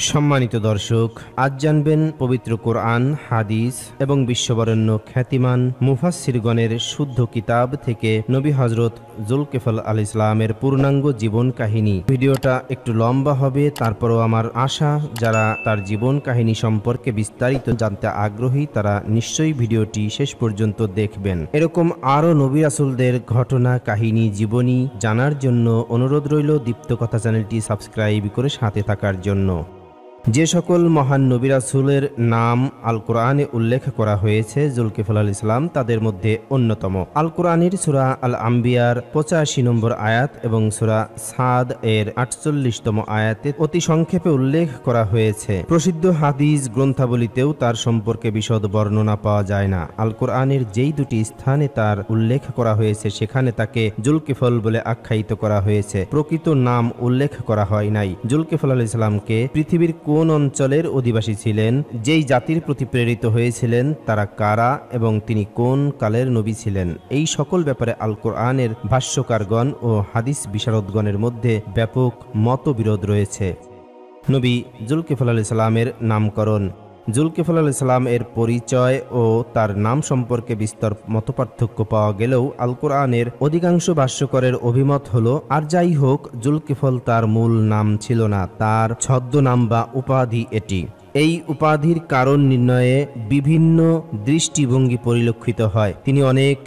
সম্মানিত দর্শক, আজ জানবেন পবিত্র কোরআন, হাদিস এবং বিশ্ববরেণ্য খ্যাতিমান মুফাসসিরগণের শুদ্ধ কিতাব থেকে নবী হযরত যুলকিফল আলাইহিস সালামের পূর্ণাঙ্গ জীবন কাহিনী। ভিডিওটা একটু লম্বা হবে, তারপরও আমার আশা যারা তার জীবন কাহিনী সম্পর্কে বিস্তারিত জানতে আগ্রহী তারা নিশ্চয়ই ভিডিওটি শেষ পর্যন্ত দেখবেন। এরকম আরও নবী রাসূলদের ঘটনা, কাহিনী, জীবনী জানার জন্য অনুরোধ রইল দীপ্ত কথা চ্যানেলটি সাবস্ক্রাইব করে সাথে থাকার জন্য। যে সকল মহান নবী রাসূলের নাম আল কোরআনে উল্লেখ করা হয়েছে যুলকিফল আলাইহিস সালাম তাদের মধ্যে অন্যতম। আল কোরআনের সূরা আল আম্বিয়ার 85 নম্বর আয়াত এবং সূরা সাদ এর 48তম আয়াতে অতি সংক্ষেপে উল্লেখ করা হয়েছে। প্রসিদ্ধ হাদিস গ্রন্থাবলীতেও তার সম্পর্কে বিশদ বর্ণনা পাওয়া যায় না। আল কোরআনের যেই দুটি স্থানে তার উল্লেখ করা হয়েছে সেখানে তাকে যুলকিফল বলে আখ্যায়িত করা হয়েছে, প্রকৃত নাম উল্লেখ করা হয় নাই। যুলকিফল আলাইহিস সালামকে পৃথিবীর কোন অঞ্চলের অধিবাসী ছিলেন, যেই জাতির প্রতি প্রেরিত হয়েছিলেন, তারা কারা এবং তিনি কোন কালের নবী ছিলেন, এই সকল ব্যাপারে আল কোরআনের ভাষ্যকারগণ ও হাদিস বিশারদগণের মধ্যে ব্যাপক মতবিরোধ রয়েছে। নবী যুলকিফল আলাইহিস সালামের নামকরণ। যুলকিফল আলাইহিস সালাম এর পরিচয় ও তার নাম সম্পর্কে বিস্তর মতপার্থক্য পাওয়া গেলেও আল কোরআনের অধিকাংশ ভাষ্যকরের অভিমত হলো, আর যাই হোক, যুলকিফল তার মূল নাম ছিল না, তার ছদ্মনাম বা উপাধি এটি। এই উপাধির কারণ নির্ণয়ে বিভিন্ন দৃষ্টিভঙ্গি পরিলক্ষিত হয়। তিনি অনেক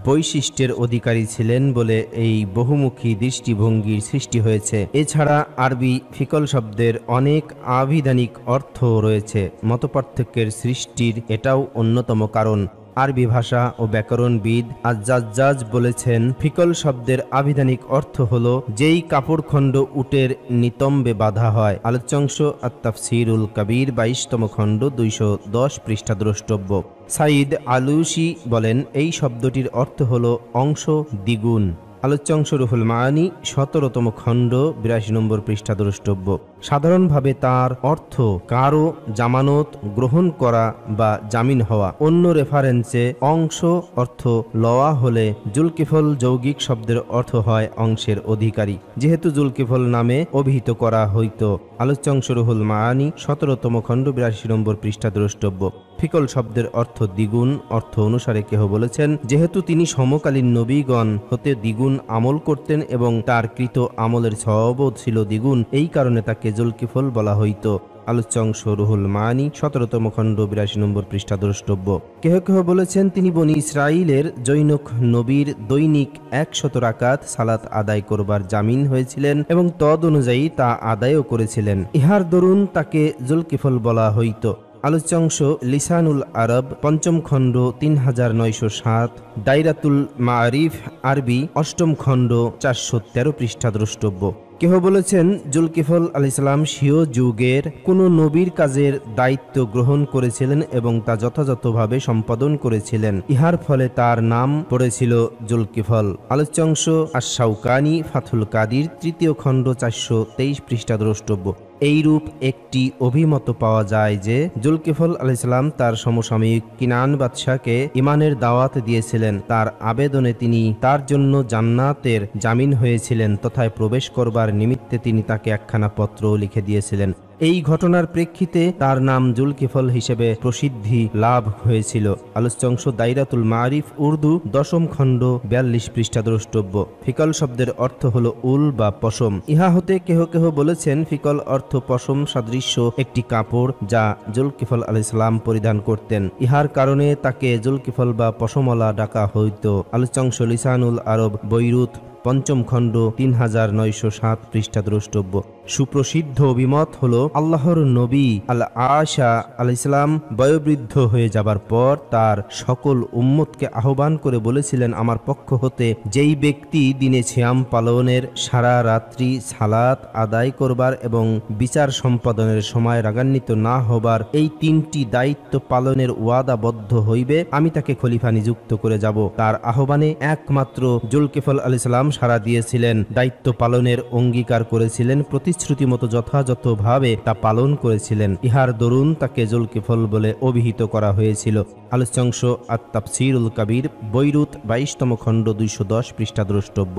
বৈশিষ্ট্যের অধিকারী ছিলেন বলে এই বহুমুখী দৃষ্টিভঙ্গির সৃষ্টি হয়েছে। এছাড়া আরবি ফিকল শব্দের অনেক আবিধানিক অর্থ রয়েছে। মতপার্থক্যের সৃষ্টির এটাও অন্যতম কারণ। আরবি ভাষা ও ব্যাকরণবিদ আজ-জাজ্জাজ বলেছেন, ফিকল শব্দের আবিধানিক অর্থ হলো যেই কাপড়খণ্ড উটের নিতম্বে বাঁধা হয়। আলোচ্যাংশ আত-তাফসীরুল কবির 22তম খণ্ড 210 পৃষ্ঠা দ্রষ্টব্য। সাইদ আলুসি বলেন, এই শব্দটির অর্থ হলো অংশ, দ্বিগুণ। আলোচ্যাংশ রুহুল মাআনি 17তম খণ্ড 82 নম্বর পৃষ্ঠা দ্রষ্টব্য। সাধারণভাবে তার অর্থ কারো জামানত গ্রহণ করা বা জামিন হওয়া। অন্য রেফারেন্সে অংশ অর্থ লওয়া হলে যুলকিফল যৌগিক শব্দের অর্থ হয় অংশের অধিকারী, যেহেতু যুলকিফল নামে অভিহিত করা হইত। আলোচ্যাংশ রুহুল মাআনি 17তম খণ্ড 82 নম্বর পৃষ্ঠা দ্রষ্টব্য। ফিকল শব্দের অর্থ দ্বিগুণ। অর্থ অনুসারে কেহ বলেছেন, যেহেতু তিনি সমকালীন নবীগণ হতে দ্বিগুণ আমল করতেন এবং তার কৃত আমলের সওয়াবও ছিল দ্বিগুণ, এই কারণে তাকে যুলকিফল বলা হইত। আলোচ্যাংশ রুহুল মাআনি 17তম খণ্ড 82 নম্বর পৃষ্ঠা দ্রষ্টব্য। কেহ কেহ বলেছেন তিনি বনি ইসরাইলের জৈনক নবীর দৈনিক 100 রাকাত সালাত আদায় করবার জামিন হয়েছিলেন এবং তদ অনুযায়ী তা আদায়ও করেছিলেন। ইহার দরুন তাকে যুলকিফল বলা হইত। আলোচ্যাংশ লিসানুল আরব 5ম খণ্ড 3907, দাইরাতুল মাআরিফ আরবি 8ম খণ্ড 413 পৃষ্ঠা দ্রষ্টব্য। কেহ বলেছেন যুলকিফল আলাইহিস সালাম স্বীয় যুগের কোন নবীর কাজের দায়িত্ব গ্রহণ করেছিলেন এবং তা যথাযথভাবে সম্পাদন করেছিলেন, ইহার ফলে তার নাম পড়েছিল যুলকিফল। আলোচ্যাংশ আশ-শাওকানি ফাথুল কাদির 3য় খণ্ড 423 পৃষ্ঠা দ্রষ্টব্য। এইরূপ একটি অভিমত পাওয়া যায় যে যুলকিফল আলাইহিস সালাম তার সমসাময়িক কিনান বাদশাকে ইমানের দাওয়াত দিয়েছিলেন। তার আবেদনে তিনি তার জন্য জান্নাতের জামিন হয়েছিলেন, তথায় প্রবেশ করবার নিমিত্তে তিনি তাকে একখানা পত্র লিখে দিয়েছিলেন। এই ঘটনার প্রেক্ষিতে তার নাম যুলকিফল হিসেবে প্রসিদ্ধি লাভ হয়েছিল। আলোচ্যাংশ দাইরাতুল মাআরিফ উর্দু 10ম খণ্ড 42 পৃষ্ঠা দ্রষ্টব্য। ফিকল শব্দের অর্থ হলো উল বা পশম। ইহা হতে কেহ কেহ বলেছেন ফিকল অর্থ পশম সাদৃশ্য একটি কাপড় যা যুলকিফল আলাইহিস সালাম পরিধান করতেন। ইহার কারণে তাকে যুলকিফল বা পশমওয়ালা ডাকা হইত। আলোচ্যাংশ লিসানুল আরব বৈরুত 5ম খণ্ড 3907 পৃষ্ঠা দ্রষ্টব্য। সুপ্রসিদ্ধ অভিমত হলো, আল্লাহর নবী আল আশা আলাইহিস সালাম বয়োবৃদ্ধ হয়ে যাবার পর তার সকল উম্মতকে আহ্বান করে বলেছিলেন, আমার পক্ষ হতে যেই ব্যক্তি দিনে সিয়াম পালনের, সারা রাত্রি সালাত আদায় করবার এবং বিচার সম্পাদনের সময় রাগান্বিত না হবার এই 3টি দায়িত্ব পালনের ওয়াদাবদ্ধ হইবে, আমি তাকে খলিফা নিযুক্ত করে যাব। তার আহ্বানে একমাত্র যুলকিফল আলাইহিস সালাম সাড়া দিয়েছিলেন, দায়িত্ব পালনের অঙ্গীকার করেছিলেন, প্রতিশ্রুতি মতো যথাযথভাবে তা পালন করেছিলেন। ইহার দরুন তাকে যুলকিফল বলে অভিহিত করা হয়েছিল। আলোচ্যাংশ আত-তাফসীরুল কবির বৈরুত 22তম খণ্ড 210 পৃষ্ঠা দ্রষ্টব্য।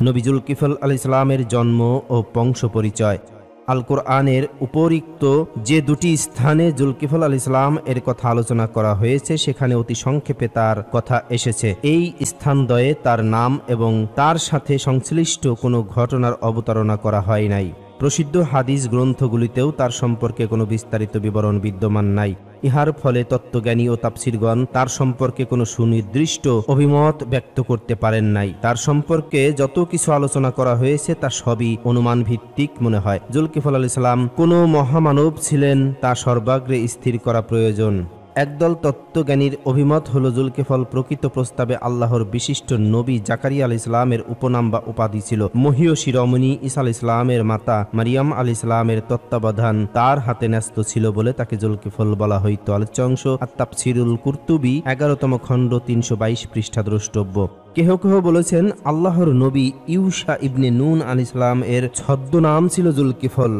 নবী যুলকিফল আলাইহিস সালামের জন্ম ও বংশ পরিচয়। আল কোরআনের উপরিক্ত যে দুটি স্থানে জুলকিফল আল ইসলাম এর কথা আলোচনা করা হয়েছে সেখানে অতি সংক্ষেপে তার কথা এসেছে। এই স্থানদ্বয়ে তার নাম এবং তার সাথে সংশ্লিষ্ট কোনো ঘটনার অবতারণা করা হয় নাই। প্রসিদ্ধ হাদিস গ্রন্থগুলিতেও তার সম্পর্কে কোনো বিস্তারিত বিবরণ বিদ্যমান নাই। ইহার ফলে তত্ত্বজ্ঞানী ও তাফসিরগণ তার সম্পর্কে কোনো সুনির্দিষ্ট অভিমত ব্যক্ত করতে পারেন নাই। তার সম্পর্কে যত কিছু আলোচনা করা হয়েছে তা সবই অনুমান ভিত্তিক মনে হয়। জুলকিফল আল ইসলাম কোনো মহামানব ছিলেন তা সর্বাগ্রে স্থির করা প্রয়োজন। একদল তত্ত্বজ্ঞানীর অভিমত হল জুলকিফল প্রকৃত প্রস্তাবে আল্লাহর বিশিষ্ট নবী জাকারিয়া আল ইসলামের উপনাম বা উপাধি ছিল। মহীয়সী রমণী ঈসা আল ইসলামের মাতা মারিয়াম আল ইসলামের তত্ত্বাবধান তার হাতে ন্যস্ত ছিল বলে তাকে জুলকিফল বলা হইত। আলোচ্য অংশ আত-তাফসীরুল কুরতুবী 11তম খণ্ড 322 পৃষ্ঠা দ্রষ্টব্য। কেহ কেহ বলেছেন আল্লাহর নবী ইউশা ইবনে নুন আল ইসলাম এর ছদ্মনাম ছিল জুলকিফল।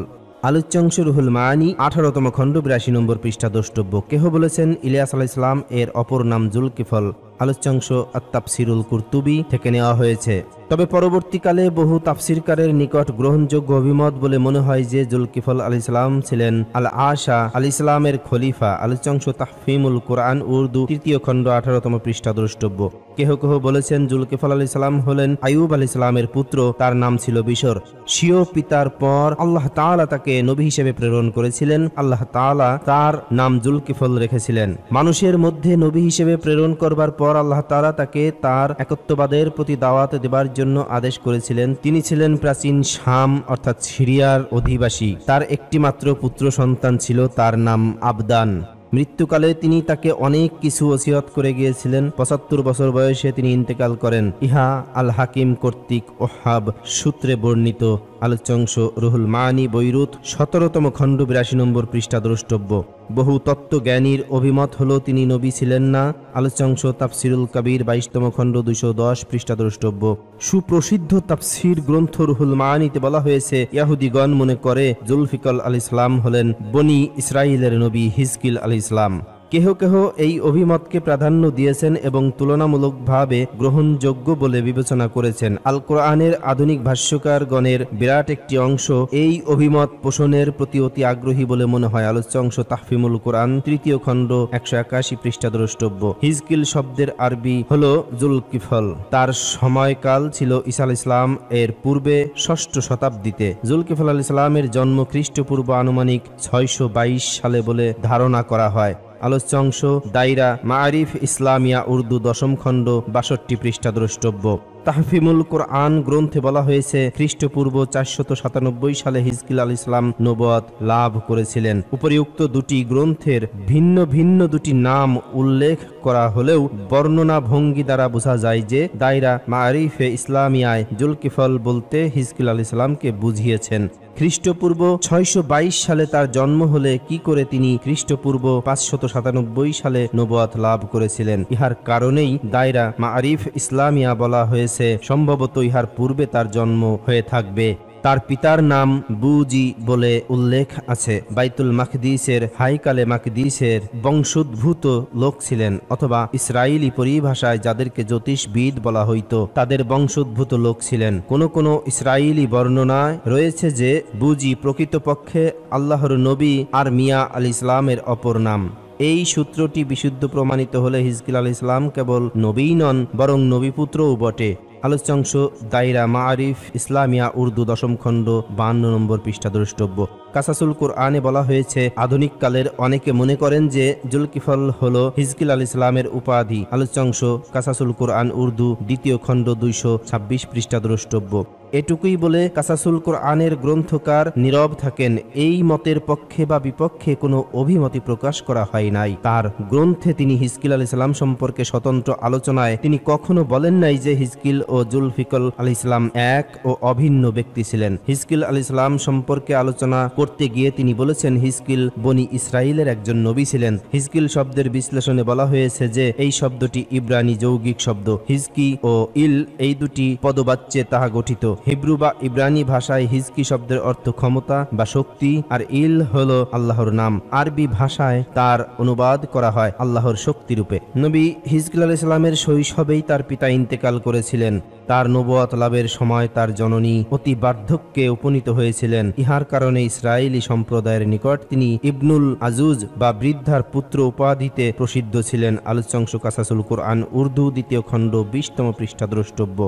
আলোচ্যাংশ রুহুল মাআনী 18তম খণ্ড 82 নম্বর পৃষ্ঠা দ্রষ্টব্য। কেহ বলেছেন ইলিয়াস আলাইহিস সালাম এর অপর নাম জুলকিফল। আলোচ্যাংশ আত-তাফসীরুল কুরতুবী থেকে নেওয়া হয়েছে। তবে পরবর্তীকালে বহু তাফসীরকারের নিকট গ্রহণযোগ্য অভিমত বলে মনে হয় যে জুলকিফল আলাইহিস সালাম ছিলেন আল আশা আলাইহিস সালামের খলিফা। আলোচ্যাংশ তাহফিমুল কোরআন উর্দু 3য় খণ্ড 18তম পৃষ্ঠা দ্রষ্টব্য। কেহ কেহ বলেছেন জুলকিফল আলাইহিস সালাম হলেন আইয়ুব আলাইহিস সালামের পুত্র, তার নাম ছিল বিশর। স্বীয় পিতার পর আল্লাহ তাআলা তাকে নবী হিসেবে প্রেরণ করেছিলেন। আল্লাহ তাআলা তার নাম জুলকিফল রেখেছিলেন। মানুষের মধ্যে নবী হিসেবে প্রেরণ করবার পর আল্লাহ তাআলা তাকে তার একত্ববাদের প্রতি দাওয়াত দেবার জন্য আদেশ করেছিলেন। তিনি ছিলেন প্রাচীন শাম অর্থাৎ সিরিয়ার অধিবাসী। তার একটি মাত্র পুত্র সন্তান ছিল, তার নাম আবদান। মৃত্যুকালে তিনি তাকে অনেক কিছু ওসিয়ত করে গিয়েছিলেন। 75 বছর বয়সে তিনি ইন্তেকাল করেন। ইহা আল হাকিম কর্তৃক ওহাব সূত্রে বর্ণিত। আলোচ্যাংশ রুহুল মাআনী বৈরুত 17তম খণ্ড 82 নম্বর পৃষ্ঠা দ্রষ্টব্য। বহু তত্ত্বজ্ঞানীর অভিমত হল তিনি নবী ছিলেন না। আলোচ্যাংশ তাফসীরুল কবির 22তম খণ্ড 210 পৃষ্ঠা দ্রষ্টব্য। সুপ্রসিদ্ধ তাফসীর গ্রন্থ রুহুল মাআনীতে বলা হয়েছে ইহুদিগণ মনে করে জুলফিকল আল ইসলাম হলেন বনি ইসরাইলের নবী হিজকিল আল ইসলাম। কেহ কেহ এই অভিমতকে প্রাধান্য দিয়েছেন এবং তুলনামূলকভাবে গ্রহণযোগ্য বলে বিবেচনা করেছেন। আল কোরআনের আধুনিক ভাষ্যকারগণের বিরাট একটি অংশ এই অভিমত পোষণের প্রতি অতি আগ্রহী বলে মনে হয়। আলোচ্য অংশ তাহফিমুল কোরআন 3য় খণ্ড 181 পৃষ্ঠা দ্রষ্টব্য। হিজকিল শব্দের আরবি হল জুলকিফল। তার সময়কাল ছিল ঈসা আলাইহিস সালাম এর পূর্বে 6ষ্ঠ শতাব্দীতে। জুলকিফল আলাইহিস সালামের জন্ম খ্রিস্টপূর্ব আনুমানিক 622 সালে বলে ধারণা করা হয়। আলোচ্য অংশ দায়রা মাআরিফ ইসলামিয়া উর্দু 10ম খণ্ড 62 পৃষ্ঠা দ্রষ্টব্য। তাহফিমুল কোরআন গ্রন্থে বলা হয়েছে খ্রিস্টপূর্ব 497 সালে হিজকিল আল ইসলাম নবুয়ত লাভ করেছিলেন। উপরিউক্ত দুটি গ্রন্থের ভিন্ন ভিন্ন দুটি নাম উল্লেখ করা হলেও বর্ণনা ভঙ্গি দ্বারা বোঝা যায় যে দায়রা মাআরিফে ইসলামিয়ায় জুলকিফল বলতে হিজকিল আল ইসলামকে বুঝিয়েছেন। খ্রিস্টপূর্ব 622 সালে তার জন্ম হলে কি করে তিনি খ্রিস্টপূর্ব 597 সালে নবুয়ত লাভ করেছিলেন? ইহার কারণেই দায়রা মাআরিফ ইসলামিয়া বলা হয়েছে। সম্ভবত ইহার পূর্বে তার জন্ম হয়ে থাকবে। তার পিতার নাম বুজি বলে উল্লেখ আছে। বাইতুল মাকদিসের হাইকালে মাকদিসের বংশোদ্ভূত লোক ছিলেন, অথবা ইসরায়েলি পরিভাষায় যাদেরকে জ্যোতিষবিদ বলা হইত তাদের বংশোদ্ভূত লোক ছিলেন। কোন কোন ইসরায়েলি বর্ণনায় রয়েছে যে বুজি প্রকৃতপক্ষে আল্লাহর নবী আর মিয়া আল ইসলামের অপর নাম। এই সূত্রটি বিশুদ্ধ প্রমাণিত হলে হিজকিল আল ইসলাম কেবল নবী নন বরং নবীপুত্রও বটে। আলোচ্যাংশ দায়রা মাআরিফ ইসলামিয়া উর্দু 10ম খণ্ড 52 নম্বর পৃষ্ঠা দ্রষ্টব্য। কাসাসুল কোরআনে বলা হয়েছে আধুনিক কালের অনেকে মনে করেন যে জুলকিফল হল হিজকিল আল ইসলামের উপাধি। আলোচ্যাংশ কাসাসুল কোরআন উর্দু 2য় খণ্ড 226 পৃষ্ঠা দ্রষ্টব্য। এটুকুই বলে কাসাসুল কোরআনের গ্রন্থকার নীরব থাকেন। এই মতের পক্ষে বা বিপক্ষে কোনো অভিমতি প্রকাশ করা হয় নাই। তার গ্রন্থে তিনি হিজকিল আল ইসলাম সম্পর্কে স্বতন্ত্র আলোচনায় তিনি কখনো বলেন নাই যে হিজকিল ও জুলফিকল আল ইসলাম এক ও অভিন্ন ব্যক্তি ছিলেন। হিজকিল আল ইসলাম সম্পর্কে আলোচনা করতে গিয়ে তিনি বলেছেন হিজকিল বনি ইসরাইলের একজন নবী ছিলেন। হিজকিল শব্দের বিশ্লেষণে বলা হয়েছে যে এই শব্দটি ইব্রানি যৌগিক শব্দ। হিজকি ও ইল এই দুটি পদবাচ্যে তাহা গঠিত। হিব্রু বা ইব্রানি ভাষায় হিজকি শব্দের অর্থ ক্ষমতা বা শক্তি, আর ইল হলো আল্লাহর নাম। আরবি ভাষায় তার অনুবাদ করা হয় আল্লাহর শক্তি রূপে। নবী হিজকিল আলাইহিস সালামের শৈশবেই তার পিতা ইন্তেকাল করেছিলেন। তার নবুয়ত লাভের সময় তার জননী অতি বার্ধক্যে উপনীত হয়েছিলেন। ইহার কারণে ইসরায়েলি সম্প্রদায়ের নিকট তিনি ইবনুল আজুজ বা বৃদ্ধার পুত্র উপাধিতে প্রসিদ্ধ ছিলেন। আলোচ্যাংশ কাসাসুল কুরআন উর্দু, 2য় খণ্ড, 20তম পৃষ্ঠা দ্রষ্টব্য।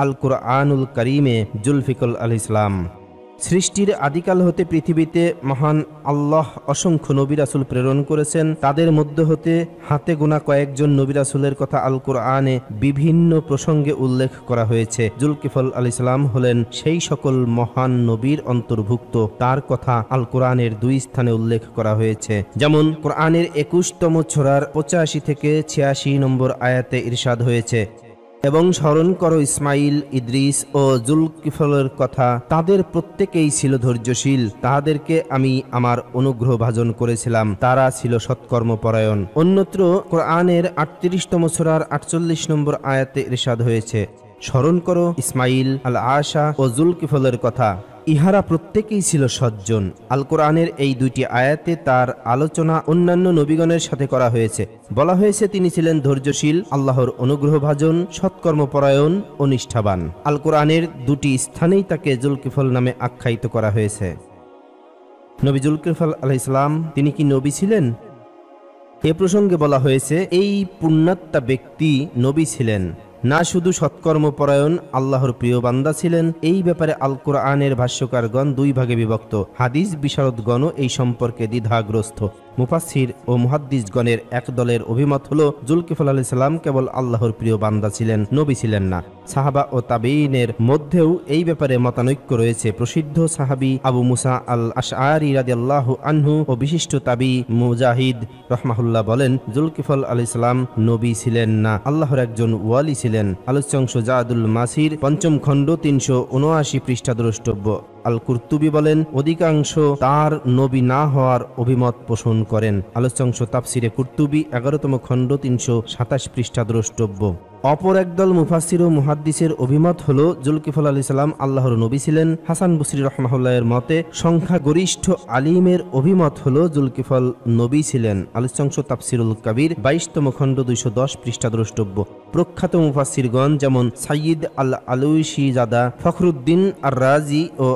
আল কুরআনুল কারীমে জুলফিকর আলাইহিস সালাম। সৃষ্টির আদিকাল হতে পৃথিবীতে মহান আল্লাহ অসংখ্য নবী রাসূল প্রেরণ করেছেন। তাদের মধ্যে হতে হাতে গোনা কয়েকজন নবী রাসূলের কথা আল কুরআনে বিভিন্ন প্রসঙ্গে উল্লেখ করা হয়েছে। জুলকিফল আলাইহিস সালাম হলেন সেই সকল মহান নবীর অন্তর্ভুক্ত। তার কথা আল কুরআনের 2 স্থানে উল্লেখ করা হয়েছে। যেমন কুরআনের 21তম সূরার 85 থেকে 86 নম্বর আয়াতে ইরশাদ হয়েছে, এবং স্মরণ করো ইসমাইল, ইদ্রিস ও জুলকিফলের কথা, তাদের প্রত্যেকেই ছিল ধৈর্যশীল, তাহাদেরকে আমি আমার অনুগ্রহ ভাজন করেছিলাম, তারা ছিল সৎকর্মপরায়ণ। অন্যত্র কোরআনের 38তম সূরার 48 নম্বর আয়াতে ইরশাদ হয়েছে, স্মরণ করো ইসমাইল, আল আশা ও জুলকিফলের কথা, ইহারা প্রত্যেকেই ছিল সজ্জন। আল কোরআনের এই 2টি আয়াতে তার আলোচনা অন্যান্য নবীগণের সাথে করা হয়েছে। বলা হয়েছে তিনি ছিলেন ধৈর্যশীল, আল্লাহর অনুগ্রহভাজন, সৎকর্মপরায়ণ ও নিষ্ঠাবান। আল কোরআনের 2টি স্থানেই তাকে জুলকিফল নামে আখ্যায়িত করা হয়েছে। নবী জুলকিফল আলাইহিস সালাম তিনি কি নবী ছিলেন? এ প্রসঙ্গে বলা হয়েছে এই পুণ্যাত্মা ব্যক্তি নবী ছিলেন না, শুধু সৎকর্মপরায়ণ আল্লাহর প্রিয় বান্দা ছিলেন। এই ব্যাপারে আল কোরআনের ভাষ্যকারগণ 2 ভাগে বিভক্ত। হাদিস বিশারদগণও এই সম্পর্কে দ্বিধাগ্রস্ত। মুফাসসির ও মুহাদ্দিসগণের এক দলের অভিমত হলো জুলকিফল আলাইহিস সালাম কেবল আল্লাহর প্রিয় বান্দা ছিলেন, নবী ছিলেন না। সাহাবা ও তাবেঈনের মধ্যেও এই ব্যাপারে মতানৈক্য রয়েছে। প্রসিদ্ধ সাহাবী আবু মুসা আল আশআরী রাদিয়াল্লাহু আনহু ও বিশিষ্ট তাবী মুজাহিদ রাহমাহুল্লাহ বলেন, জুলকিফল আলাইহিস সালাম নবী ছিলেন না, আল্লাহর একজন ওয়ালি ছিলেন। আলোচ্যাংশ জাদুল মাসির 5ম খণ্ড, 379 পৃষ্ঠা দ্রষ্টব্য। আল কুরতুবী বলেন, অধিকাংশ তার নবী না হওয়ার অভিমত পোষণ করেন। আলোচ্যাংশ তাফসিরে কুরতুবী 11তম খণ্ড, 327 পৃষ্ঠা দ্রষ্টব্য। অপর একদল মুফাসসির ও মুহাদ্দিসের অভিমত হলো জুলকিফল আলাইহিস সালাম আল্লাহর নবী ছিলেন। হাসান বসরী রাহমাহুল্লাহের মতে সংখ্যাগরিষ্ঠ আলিমের অভিমত হলো জুলকিফল নবী ছিলেন। আলোচ্যাংশ তাফসিরুল কাবীর 22তম খণ্ড, 210 পৃষ্ঠা দ্রষ্টব্য। প্রখ্যাত মুফাসসিরগণ যেমন সাইয়্যিদ আল আলুসি জাদা, ফখরুদ্দিন আর রাজি ও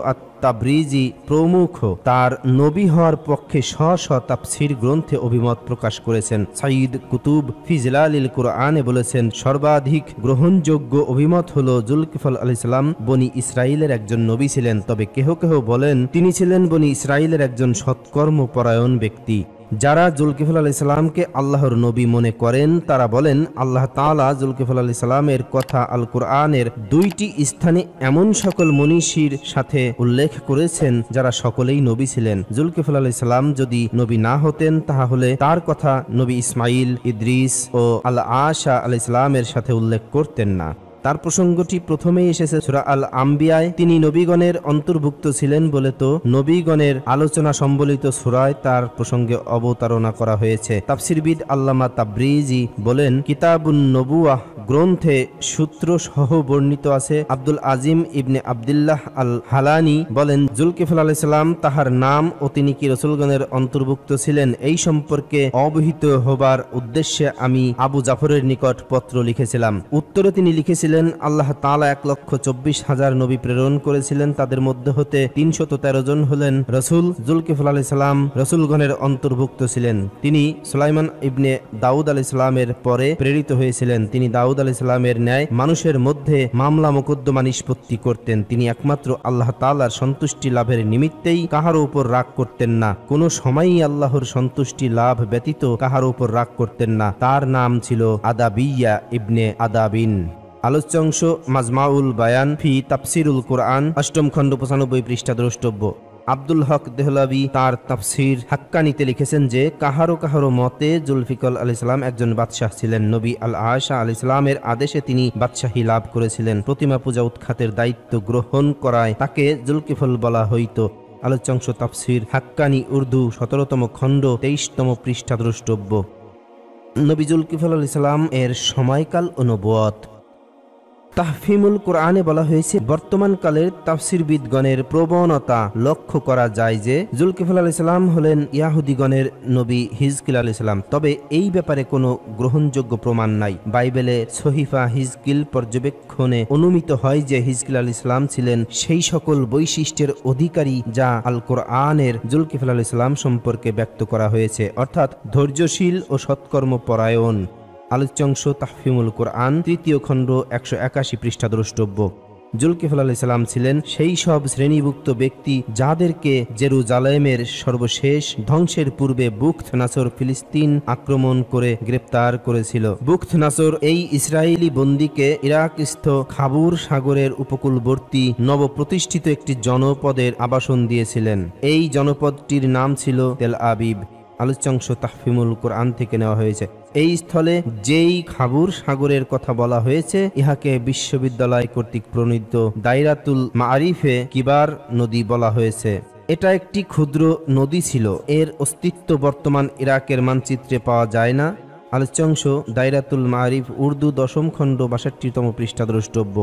তাবরিজি প্রমুখ তার নবী হওয়ার পক্ষে স্ব তাফসীর গ্রন্থে অভিমত প্রকাশ করেছেন। সাইয়্যিদ কুতুব ফি জিলালিল কুরআনে বলেছেন, সর্বাধিক গ্রহণযোগ্য অভিমত হলো জুলকিফল আলাইহিস সালাম বনি ইসরাইলের একজন নবী ছিলেন, তবে কেহ কেহ বলেন তিনি ছিলেন বনি ইসরাইলের একজন সৎকর্মপরায়ণ ব্যক্তি। যারা জুলকিফল আলাইহিস সালামকে আল্লাহর নবী মনে করেন তারা বলেন, আল্লাহ তাআলা জুলকিফল আলাইহিস সালামের কথা আল কুরআনের 2টি স্থানে এমন সকল মনীষীর সাথে উল্লেখ করেছেন যারা সকলেই নবী ছিলেন। জুলকিফল আলাইহিস সালাম যদি নবী না হতেন তাহলে তার কথা নবী ইসমাইল, ইদ্রিস ও আল আশা আলাইহিস সালামের সাথে উল্লেখ করতেন না। তার প্রসঙ্গটি প্রথমেই এসেছে সূরা আল আম্বিয়ায়। তিনি নবীগণের অন্তর্ভুক্ত ছিলেন বলে তো নবীগণের আলোচনা সম্বলিত সূরায় তার প্রসঙ্গে অবতারণা করা হয়েছে। তাফসীরবিদ আল্লামা তাবরিজি বলেন, কিতাবুন নবুয়াহ গ্রন্থে সূত্র সহ বর্ণিত আছে। আব্দুল আজিম ইবনে আব্দুল্লাহ আল হালানি বলেন, জুলকিফল আলাইহিস সালাম তাহার নাম ও তিনি কি রাসূলগণের অন্তর্ভুক্ত ছিলেন এই সম্পর্কে অবহিত হবার উদ্দেশ্যে আমি আবু জাফরের নিকট পত্র লিখেছিলাম। উত্তরে তিনি লিখেছিলেন, আল্লাহ তাআলা 1,24,000 নবী প্রেরণ করেছিলেন, তাদের মধ্যে হতে 313 জন হলেন রাসূল। জুলকিফল আলাইহিস সালাম রাসূলগণের অন্তর্ভুক্ত ছিলেন। তিনি সুলাইমান ইবনে দাউদ আলাইহিস সালামের পরে প্রেরিত হয়েছিলেন। তিনি দাউদ আলাইহিস সালামের ন্যায় মানুষের মধ্যে মামলা মোকদ্দমা নিষ্পত্তি করতেন। তিনি একমাত্র আল্লাহ তাআলার সন্তুষ্টি লাভের নিমিত্তেই কাহারও উপর রাগ করতেন না। কোনো সময়ই আল্লাহর সন্তুষ্টি লাভ ব্যতীত কাহারও উপর রাগ করতেন না। তার নাম ছিল আদাবিয়া ইবনে আদাবিন। আলোচ্যাংশ মাজমাউল বায়ান ফি তাফসিরুল কুরআন 8ম খণ্ড 95 পৃষ্ঠা দ্রষ্টব্য। আব্দুল হক দেহলাবি তার তাফসির হাক্কানিতে লিখেছেন যে কাহারো কাহারো মতে জুলফিকর আলাইহিস সালাম একজন বাদশাহ ছিলেন। নবী আল আশা আলাইহিস সালামের আদেশে তিনি বাদশাহী লাভ করেছিলেন। প্রতিমা পূজা উৎখাতের দায়িত্ব গ্রহণ করায় তাকে জুলকিফল বলা হইত। আলোচ্যাংশ তাফসির হাক্কানি উর্দু 17তম খণ্ড 23তম পৃষ্ঠা দ্রষ্টব্য। নবী জুলকিফল আলাইহিস সালাম এর সময়কাল ও নবুয়ত। তাহফিমুল কোরআনে বলা হয়েছে, বর্তমানকালের তাফসিরবিদগণের প্রবণতা লক্ষ্য করা যায় যে জুলকিফল আলাইহিস সালাম হলেন ইয়াহুদিগণের নবী হিজকিল আলাইহিস সালাম। তবে এই ব্যাপারে কোনো গ্রহণযোগ্য প্রমাণ নাই। বাইবেলে সহিফা হিজকিল পর্যবেক্ষণে অনুমিত হয় যে হিজকিল আলাইহিস সালাম ছিলেন সেই সকল বৈশিষ্ট্যের অধিকারী যা আল কোরআনের জুলকিফল আলাইহিস সালাম সম্পর্কে ব্যক্ত করা হয়েছে, অর্থাৎ ধৈর্যশীল ও সৎকর্মপরায়ণ। আলোচ্যাংশ তাহফিমুল কোরআন, 3য় খণ্ড, 181 পৃষ্ঠা দ্রষ্টব্য। জুলকিফল আলাইহিস সালাম ছিলেন সেই সব শ্রেণীভুক্ত ব্যক্তি যাদেরকে জেরুজালেমের সর্বশেষ ধ্বংসের পূর্বে বুখত নাসর ফিলিস্তিন আক্রমণ করে গ্রেপ্তার করেছিল। বুখত নাসর এই ইসরায়েলি বন্দীকে ইরাকস্থ খাবুর সাগরের উপকূলবর্তী নবপ্রতিষ্ঠিত একটি জনপদের আবাসন দিয়েছিলেন। এই জনপদটির নাম ছিল তেল আবিব। আলোচ্যাংশ তাহফিমুল কোরআন থেকে নেওয়া হয়েছে। এই স্থলে যেই খাবুর সাগরের কথা বলা হয়েছে ইহাকে বিশ্ববিদ্যালয় কর্তৃক প্রণীত দায়রাতুল মাআরিফে কিবার নদী বলা হয়েছে। এটা একটি ক্ষুদ্র নদী ছিল। এর অস্তিত্ব বর্তমান ইরাকের মানচিত্রে পাওয়া যায় না। আলোচ্যাংশ দায়রাতুল মাআরিফ, উর্দু, 10ম খণ্ড, 62তম পৃষ্ঠা দ্রষ্টব্য।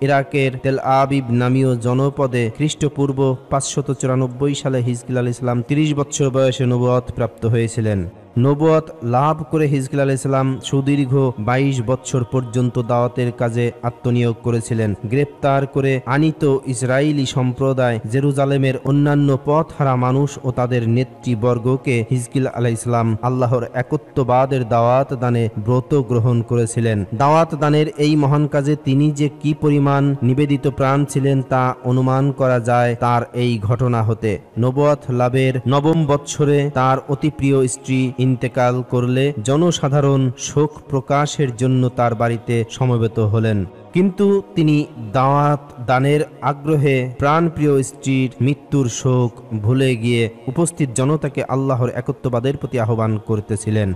ইরাকের তেল আবিব নামীয় জনপদে খ্রিস্টপূর্ব 594 সালে হিজকিল আলাইহিস সালাম 30 বছর বয়সে নবুয়ত প্রাপ্ত হয়েছিলেন। নবুয়ত লাভ করে হিজকিল আলাইহিস সালাম সুদীর্ঘ 22 বছর পর্যন্ত দাওয়াতের কাজে আত্মনিয়োগ করেছিলেন। গ্রেপ্তার করে আনিত ইসরায়েলি সম্প্রদায় জেরুজালেমের অন্যান্য পথহারা মানুষ ও তাদের নেতৃবর্গকে হিজকিল আলাইহিস সালাম আল্লাহর একত্ববাদের দাওয়াত দানে ব্রত গ্রহণ করেছিলেন। দাওয়াত দানের এই মহান কাজে তিনি যে কি পরিমাণ নিবেদিত প্রাণ ছিলেন তা অনুমান করা যায় তার এই ঘটনা হতে। নবুয়ত লাভের 9ম বৎসরে তার অতি প্রিয় স্ত্রী ইন্তেকাল করলে জনসাধারণ শোক প্রকাশের জন্য তার বাড়িতে সমবেত হলেন। কিন্তু তিনি দাওয়াত দানের আগ্রহে প্রাণপ্রিয় স্ত্রীর মৃত্যুর শোক ভুলে গিয়ে উপস্থিত জনতাকে আল্লাহর একত্ববাদের প্রতি আহ্বান করতেছিলেন।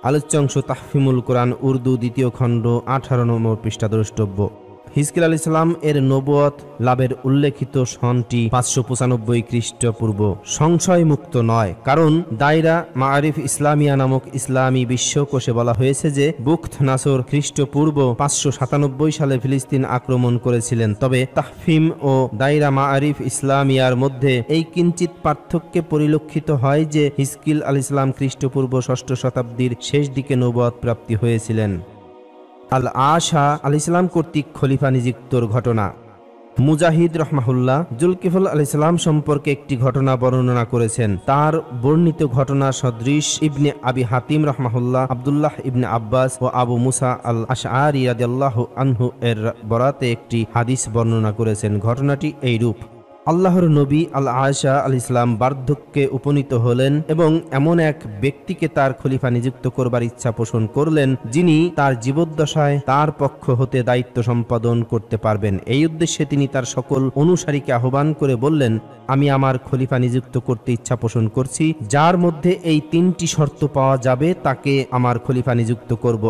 আলোচ্যাংশ তাহফিমুল কোরআন, উর্দু, 2য় খণ্ড, 18নং পৃষ্ঠা দ্রষ্টব্য। হিজকিল আলাইহিস সালাম এর নবুয়ত লাভের উল্লেখিত সনটি 595 খ্রিস্টপূর্ব সংশয়মুক্ত নয়, কারণ দায়রা মাআরিফ ইসলামিয়া নামক ইসলামী বিশ্বকোষে বলা হয়েছে যে বুখত নাসর খ্রিস্টপূর্ব 597 সালে ফিলিস্তিন আক্রমণ করেছিলেন। তবে তাহফিম ও দায়রা মাআরিফ ইসলামিয়ার মধ্যে এই কিঞ্চিত পার্থক্যে পরিলক্ষিত হয় যে হিজকিল আলাইহিস সালাম খ্রিস্টপূর্ব 6ষ্ঠ শতাব্দীর শেষ দিকে নবুয়ত প্রাপ্তি হয়েছিলেন। আল আশা আলাইহিস সালাম কর্তৃক খলিফা নিযুক্তর ঘটনা। মুজাহিদ রহমাহুল্লাহ জুলকিফল আলাইহিস সালাম সম্পর্কে একটি ঘটনা বর্ণনা করেছেন। তার বর্ণিত ঘটনা সদৃশ ইবনে আবি হাতিম রহমাহুল্লাহ আব্দুল্লাহ ইবনে আব্বাস ও আবু মুসা আল আশআরি রাদিয়াল্লাহু আনহু এর বরাতে একটি হাদিস বর্ণনা করেছেন। ঘটনাটি এইরূপ: আল্লাহর নবী আল আয়সা আলাইহিস সালাম বার্ধক্যে উপনীত হলেন এবং এমন এক ব্যক্তিকে তার খলিফা নিযুক্ত করবার ইচ্ছা পোষণ করলেন যিনি তার জীবদ্দশায় তার পক্ষ হতে দায়িত্ব সম্পাদন করতে পারবেন। এই উদ্দেশ্যে তিনি তার সকল অনুসারীকে আহ্বান করে বললেন, আমি আমার খলিফা নিযুক্ত করতে ইচ্ছা পোষণ করছি, যার মধ্যে এই 3টি শর্ত পাওয়া যাবে তাকে আমার খলিফা নিযুক্ত করব।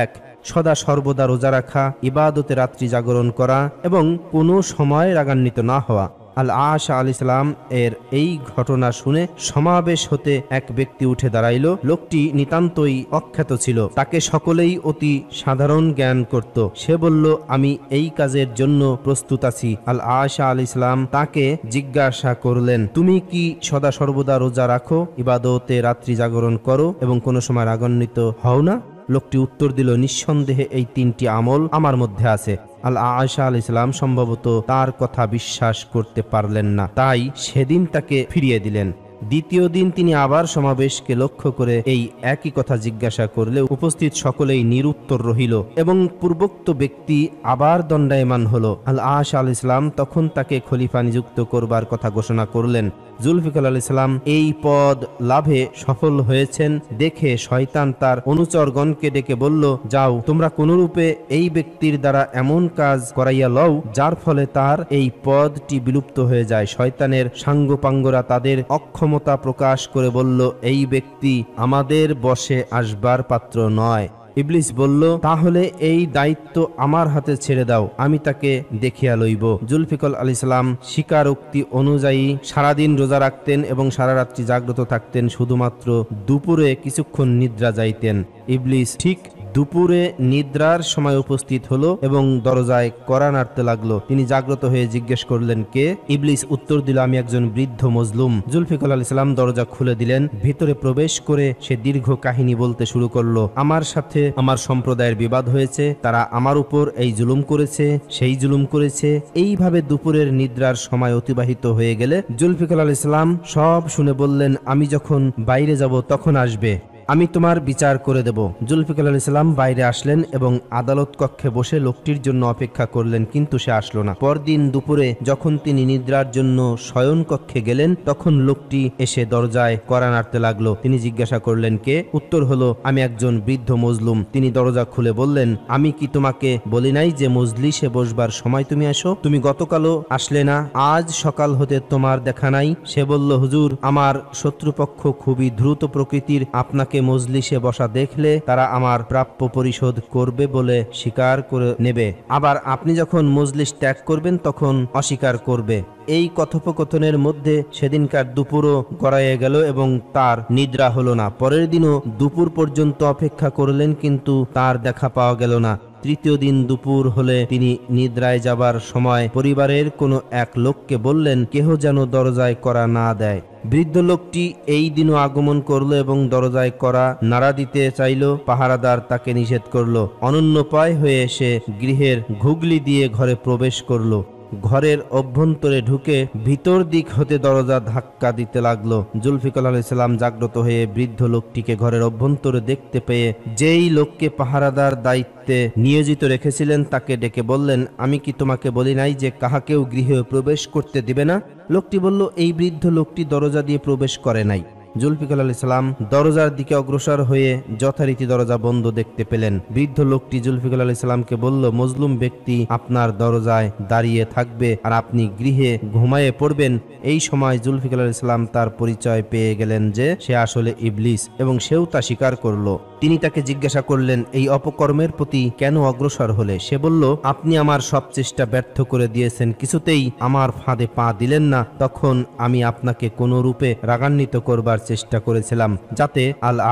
1. সদা সর্বদা রোজা রাখা, ইবাদতে রাত্রি জাগরণ করা এবং কোনো সময় রাগান্বিত না হওয়া। আল আশা আলাইহিস সালাম এর এই ঘটনা শুনে সমাবেশ হতে এক ব্যক্তি উঠে দাঁড়াইল। লোকটি নিতান্তই অখ্যাত ছিল, তাকে সকলেই অতি সাধারণ জ্ঞান করত। সে বলল, আমি এই কাজের জন্য প্রস্তুত আছি। আল আশা আলাইহিস সালাম তাকে জিজ্ঞাসা করলেন, তুমি কি সদা সর্বদা রোজা রাখো, ইবাদতে রাত্রি জাগরণ করো এবং কোনো সময় রাগান্বিত হও না? লোকটি উত্তর দিল, নিঃসন্দেহে এই 3টি আমল আমার মধ্যে আছে। আল আয়সা আলাইহিস সালাম সম্ভবত তার কথা বিশ্বাস করতে পারলেন না, তাই সেদিন তাকে ফিরিয়ে দিলেন। দ্বিতীয় দিন তিনি আবার সমাবেশকে লক্ষ্য করে এই একই কথা জিজ্ঞাসা করলে উপস্থিত সকলেই নিরুত্তর রহিল এবং পূর্বোক্ত ব্যক্তি আবার দণ্ডায়মান হল। আল আশা আলাইহিস সালাম তখন তাকে খলিফা নিযুক্ত করবার কথা ঘোষণা করলেন। জুলফিকার আলাইহিস সালাম এই পদ লাভে সফল হয়েছেন দেখে শয়তান তার অনুচরগণকে ডেকে বলল, যাও, তোমরা কোনরূপে এই ব্যক্তির দ্বারা এমন কাজ করাইয়া লও যার ফলে তার এই পদটি বিলুপ্ত হয়ে যায়। শয়তানের সাঙ্গপাঙ্গরা তাদের অক্ষমতা প্রকাশ করে বলল, এই ব্যক্তি আমাদের বশে আসবার পাত্র নয়। ইবলিস বলল, তাহলে এই দায়িত্ব আমার হাতে ছেড়ে দাও, আমি তাকে দেখিয়া লইব। জুলফিকার আলাইহিস সালাম স্বীকারোক্তি অনুযায়ী সারাদিন রোজা রাখতেন এবং সারা রাত্রি জাগ্রত থাকতেন, শুধুমাত্র দুপুরে কিছুক্ষণ নিদ্রা যাইতেন। ইবলিস ঠিক দুপুরে নিদ্রার সময় উপস্থিত হলো এবং দরজায় কড়া নাড়তে লাগলো। তিনি জাগ্রত হয়ে জিজ্ঞেস করলেন, কে? ইবলিস উত্তর দিল, আমি একজন বৃদ্ধ মজলুম। জুলফিকার আলাইহিস সালাম দরজা খুলে দিলেন। ভিতরে প্রবেশ করে সে দীর্ঘ কাহিনী বলতে শুরু করলো। আমার সাথে আমার সম্প্রদায়ের বিবাদ হয়েছে, তারা আমার উপর এই জুলুম করেছে, সেই জুলুম করেছে। এইভাবে দুপুরের নিদ্রার সময় অতিবাহিত হয়ে গেলে জুলফিকার আলাইহিস সালাম সব শুনে বললেন, আমি যখন বাইরে যাব তখন আসবে, আমি তোমার বিচার করে দেব। জুলফিকার আলাইহিস সালাম বাইরে আসলেন এবং আদালত কক্ষে বসে লোকটির জন্য অপেক্ষা করলেন, কিন্তু সে আসলো না। পরদিন দুপুরে যখন তিনি নিদ্রার জন্য শয়ন কক্ষে গেলেন, তখন লোকটি এসে দরজায় কড়া নাড়তে লাগলো। তিনি জিজ্ঞাসা করলেন, কে? উত্তর হলো, আমি একজন বৃদ্ধ মজলুম। তিনি দরজা খুলে বললেন, আমি কি তোমাকে বলি নাই যে মজলিসে বসবার সময় তুমি আসো? তুমি গতকালও আসলে না, আজ সকাল হতে তোমার দেখা নাই। সে বলল, হুজুর, আমার শত্রুপক্ষ খুবই দ্রুত প্রকৃতির, আপনাকে মজলিসে বসা দেখলে তারা আমার প্রাপ্য পরিশোধ করবে বলে স্বীকার করে নেবে, আবার আপনি যখন মজলিস ত্যাগ করবেন তখন অস্বীকার করবে। এই কথোপকথনের মধ্যে সেদিনকার দুপুরও গড়াইয়ে গেল এবং তার নিদ্রা হলো না। পরের দিনও দুপুর পর্যন্ত অপেক্ষা করলেন, কিন্তু তার দেখা পাওয়া গেল না। তৃতীয় দিন দুপুর হলে তিনি নিদ্রায় যাবার সময় পরিবারের কোনো এক লোককে বললেন, কেহ যেন দরজায় কড়া না দেয়। বৃদ্ধ লোকটি এই দিনও আগমন করলো এবং দরজায় কড়া নাড়া দিতে চাইল। পাহারাদার তাকে নিষেধ করলো। অনন্যপায় হয়ে এসে গৃহের ঘুগলি দিয়ে ঘরে প্রবেশ করলো। ঘরের অভ্যন্তরে ঢুকে ভিতর দিক হতে দরজা ধাক্কা দিতে লাগলো। জুলফিকার আলাইহিস সালাম জাগ্রত হয়ে বৃদ্ধ লোকটিকে ঘরের অভ্যন্তরে দেখতে পেয়ে যেই লোককে পাহারাদার দায়িত্বে নিয়োজিত রেখেছিলেন তাকে ডেকে বললেন, আমি কি তোমাকে বলি নাই যে কাহাকেও গৃহে প্রবেশ করতে দিবে না? লোকটি বলল, এই বৃদ্ধ লোকটি দরজা দিয়ে প্রবেশ করে নাই। জুলফিকার আলাইহিস সালাম দরজার দিকে অগ্রসর হয়ে যথারীতি দরজা বন্ধ দেখতে পেলেন। বৃদ্ধ লোকটি জুলফিকার আলাইহিস সালামকে বলল, মজলুম ব্যক্তি আপনার দরজায় দাঁড়িয়ে থাকবে আর আপনি গৃহে ঘুমায়ে পড়বেন। এই সময় জুলফিকার আলাইহিস সালাম তার পরিচয় পেয়ে গেলেন যে সে আসলে ইবলিস এবং সেও তা স্বীকার করলো। তিনি তাকে জিজ্ঞাসা করলেন, এই অপকর্মের প্রতি কেন অগ্রসর হলে? সে বলল, আপনি আমার সব চেষ্টা ব্যর্থ করে দিয়েছেন, কিছুতেই আমার ফাঁদে পা দিলেন না। তখন আমি আপনাকে কোনো রূপে রাগান্বিত করবার চেষ্টা করেছিলাম, যাতে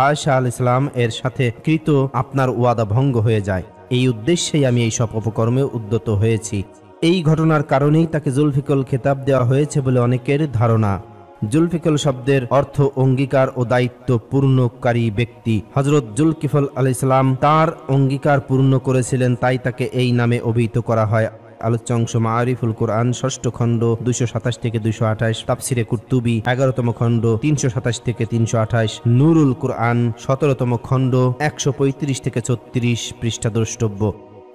আয়েশা আলাইহিস সালাম এর সাথে কৃত আপনার ওয়াদা ভঙ্গ হয়ে যায়। এই উদ্দেশ্যেই আমি এই সব অপকর্মে উদ্যত হয়েছি। এই ঘটনার কারণেই তাকে জুলফিকল খেতাব দেওয়া হয়েছে বলে অনেকের ধারণা। জুলফিকল শব্দের অর্থ অঙ্গীকার ও দায়িত্ব পূর্ণকারী ব্যক্তি। হযরত জুলকিফল আলাইহিস সালাম তার অঙ্গীকার পূর্ণ করেছিলেন, তাই তাকে এই নামে অভিহিত করা হয়। আলোচ্য অংশ মাআরিফুল কোরআন ৬ষ্ঠ খণ্ড ২২৭ থেকে ২২৮, তাফসিরে কুরতুবী ১১তম খণ্ড ৩২৭ থেকে ৩২৮, নূরুল কোরআন ১৭তম খণ্ড ১৩৫ থেকে ৩৬ পৃষ্ঠা দ্রষ্টব্য।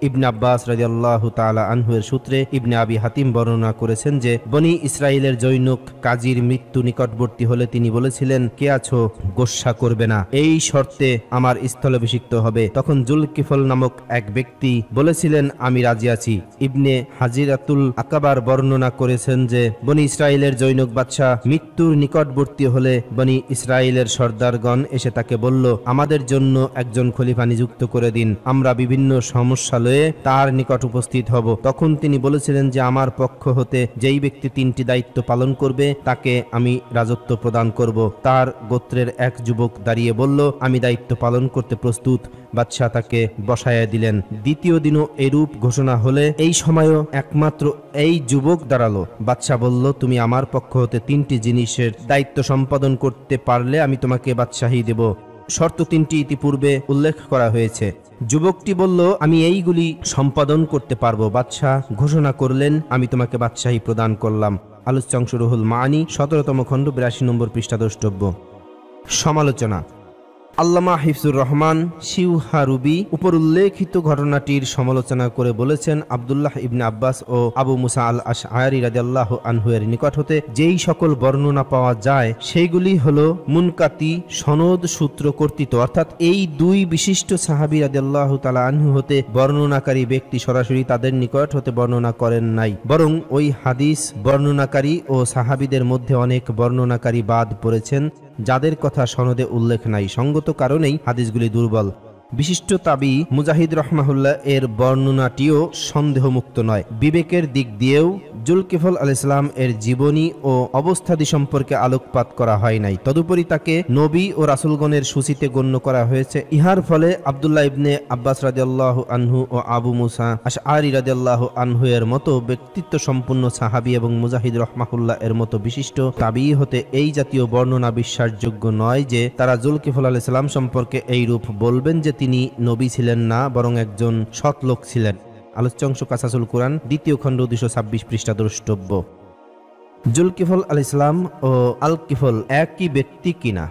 ইবনে আব্বাস রাদিয়াল্লাহু তাআলা আনহু এর সূত্রে ইবনে আবি হাতিম বর্ণনা করেছেন যে বনি ইসরাইলের জনৈক কাজীর মৃত্যু নিকটবর্তী হলে তিনি বলেছিলেন, কে আছো, গোস্বা করবে না, এই শর্তে আমার স্থলাভিষিক্ত হবে। তখন জুলকিফল নামক এক ব্যক্তি বলেছিলেন, আমি রাজি আছি। ইবনে হাজিরাতুল আকাবার বর্ণনা করেছেন যে বনি ইসরাইলের জনৈক বাদশা মৃত্যুর নিকটবর্তী হলে বনি ইসরাইলের সর্দারগণ এসে তাকে বলল, আমাদের জন্য একজন খলিফা নিযুক্ত করে দিন, আমরা বিভিন্ন সমস্যা তার নিকট উপস্থিত হব। তখন তিনি বলেছিলেন যে আমার পক্ষ হতে যেই ব্যক্তি 3টি দায়িত্ব পালন করবে তাকে আমি রাজত্ব প্রদান করব। তার গোত্রের এক যুবক দাঁড়িয়ে বলল, আমি দায়িত্ব পালন করতে প্রস্তুত। বাদশাহ তাকে বসায়া দিলেন। দ্বিতীয় দিনও এরূপ ঘোষণা হলে এই সময়ও একমাত্র এই যুবক দাঁড়ালো। বাদশাহ বলল, তুমি আমার পক্ষ হতে 3টি জিনিসের দায়িত্ব সম্পাদন করতে পারলে আমি তোমাকে বাদশাহী দেব। শর্ত 3টি ইতিপূর্বে উল্লেখ করা হয়েছে। যুবকটি বলল, আমি এইগুলি সম্পাদন করতে পারবো। বাদশাহ ঘোষণা করলেন, আমি তোমাকে বাদশাহী প্রদান করলাম। আলোচ্য অংশ রুহুল মাআনি 17তম খণ্ড 82 নম্বর পৃষ্ঠা দ্রষ্টব্য। সমালোচনা। আল্লামা হিফজুর রহমান শিউহারুবি উপর উল্লেখিত ঘটনাটির সমালোচনা করে বলেছেন, আব্দুল্লাহ ইবনে আব্বাস ও আবু মুসা আল আশআরি রাদিয়াল্লাহু আনহু এর নিকট হতে যেই সকল বর্ণনা পাওয়া যায় সেইগুলি হলো মুনকাতি সনদ সূত্র কর্তৃত, অর্থাৎ এই 2 বিশিষ্ট সাহাবী রাদিয়াল্লাহু তাআলা আনহু হতে বর্ণনাকারী ব্যক্তি সরাসরি তাদের নিকট হতে বর্ণনা করেন নাই, বরং ওই হাদিস বর্ণনাকারী ও সাহাবীদের মধ্যে অনেক বর্ণনাকারী বাদ পড়েছেন যাদের কথা সনদে উল্লেখ নাই। সঙ্গত কারণেই হাদিসগুলি দুর্বল। বিশিষ্ট তাবি মুজাহিদ রহমাহুল্লাহ এর বর্ণনাটিও সন্দেহমুক্ত নয়। বিবেকের দিক দিয়েও জুলকিফল আলাইহিস সালাম এর জীবনী ও অবস্থাদি সম্পর্কে আলোকপাত করা হয় নাই। তদুপরি তাকে নবী ও রাসূলগণের সূচিতে গণ্য করা হয়েছে। ইহার ফলে আব্দুল্লাহ ইবনে আব্বাস রাদিয়াল্লাহু আনহু ও আবু মুসা আশআরী রাদিয়াল্লাহু আনহু এর মতো ব্যক্তিত্ব সম্পন্ন সাহাবী এবং মুজাহিদ রহমাহুল্লাহ এর মতো বিশিষ্ট তাবী হতে এই জাতীয় বর্ণনা বিশ্বাসযোগ্য নয় যে তারা জুলকিফল আলাইহিস সালাম সম্পর্কে এই রূপ বলবেন যে তিনি নবী ছিলেন না, বরং একজন সৎ লোক ছিলেন। আলোচ্য অংশ কাসাসুল কুরআন 2য় খণ্ড 226 পৃষ্ঠা দ্রষ্টব্য। জুলকিফল আলাইহিস সালাম ও আল কিফল একই ব্যক্তি কিনা?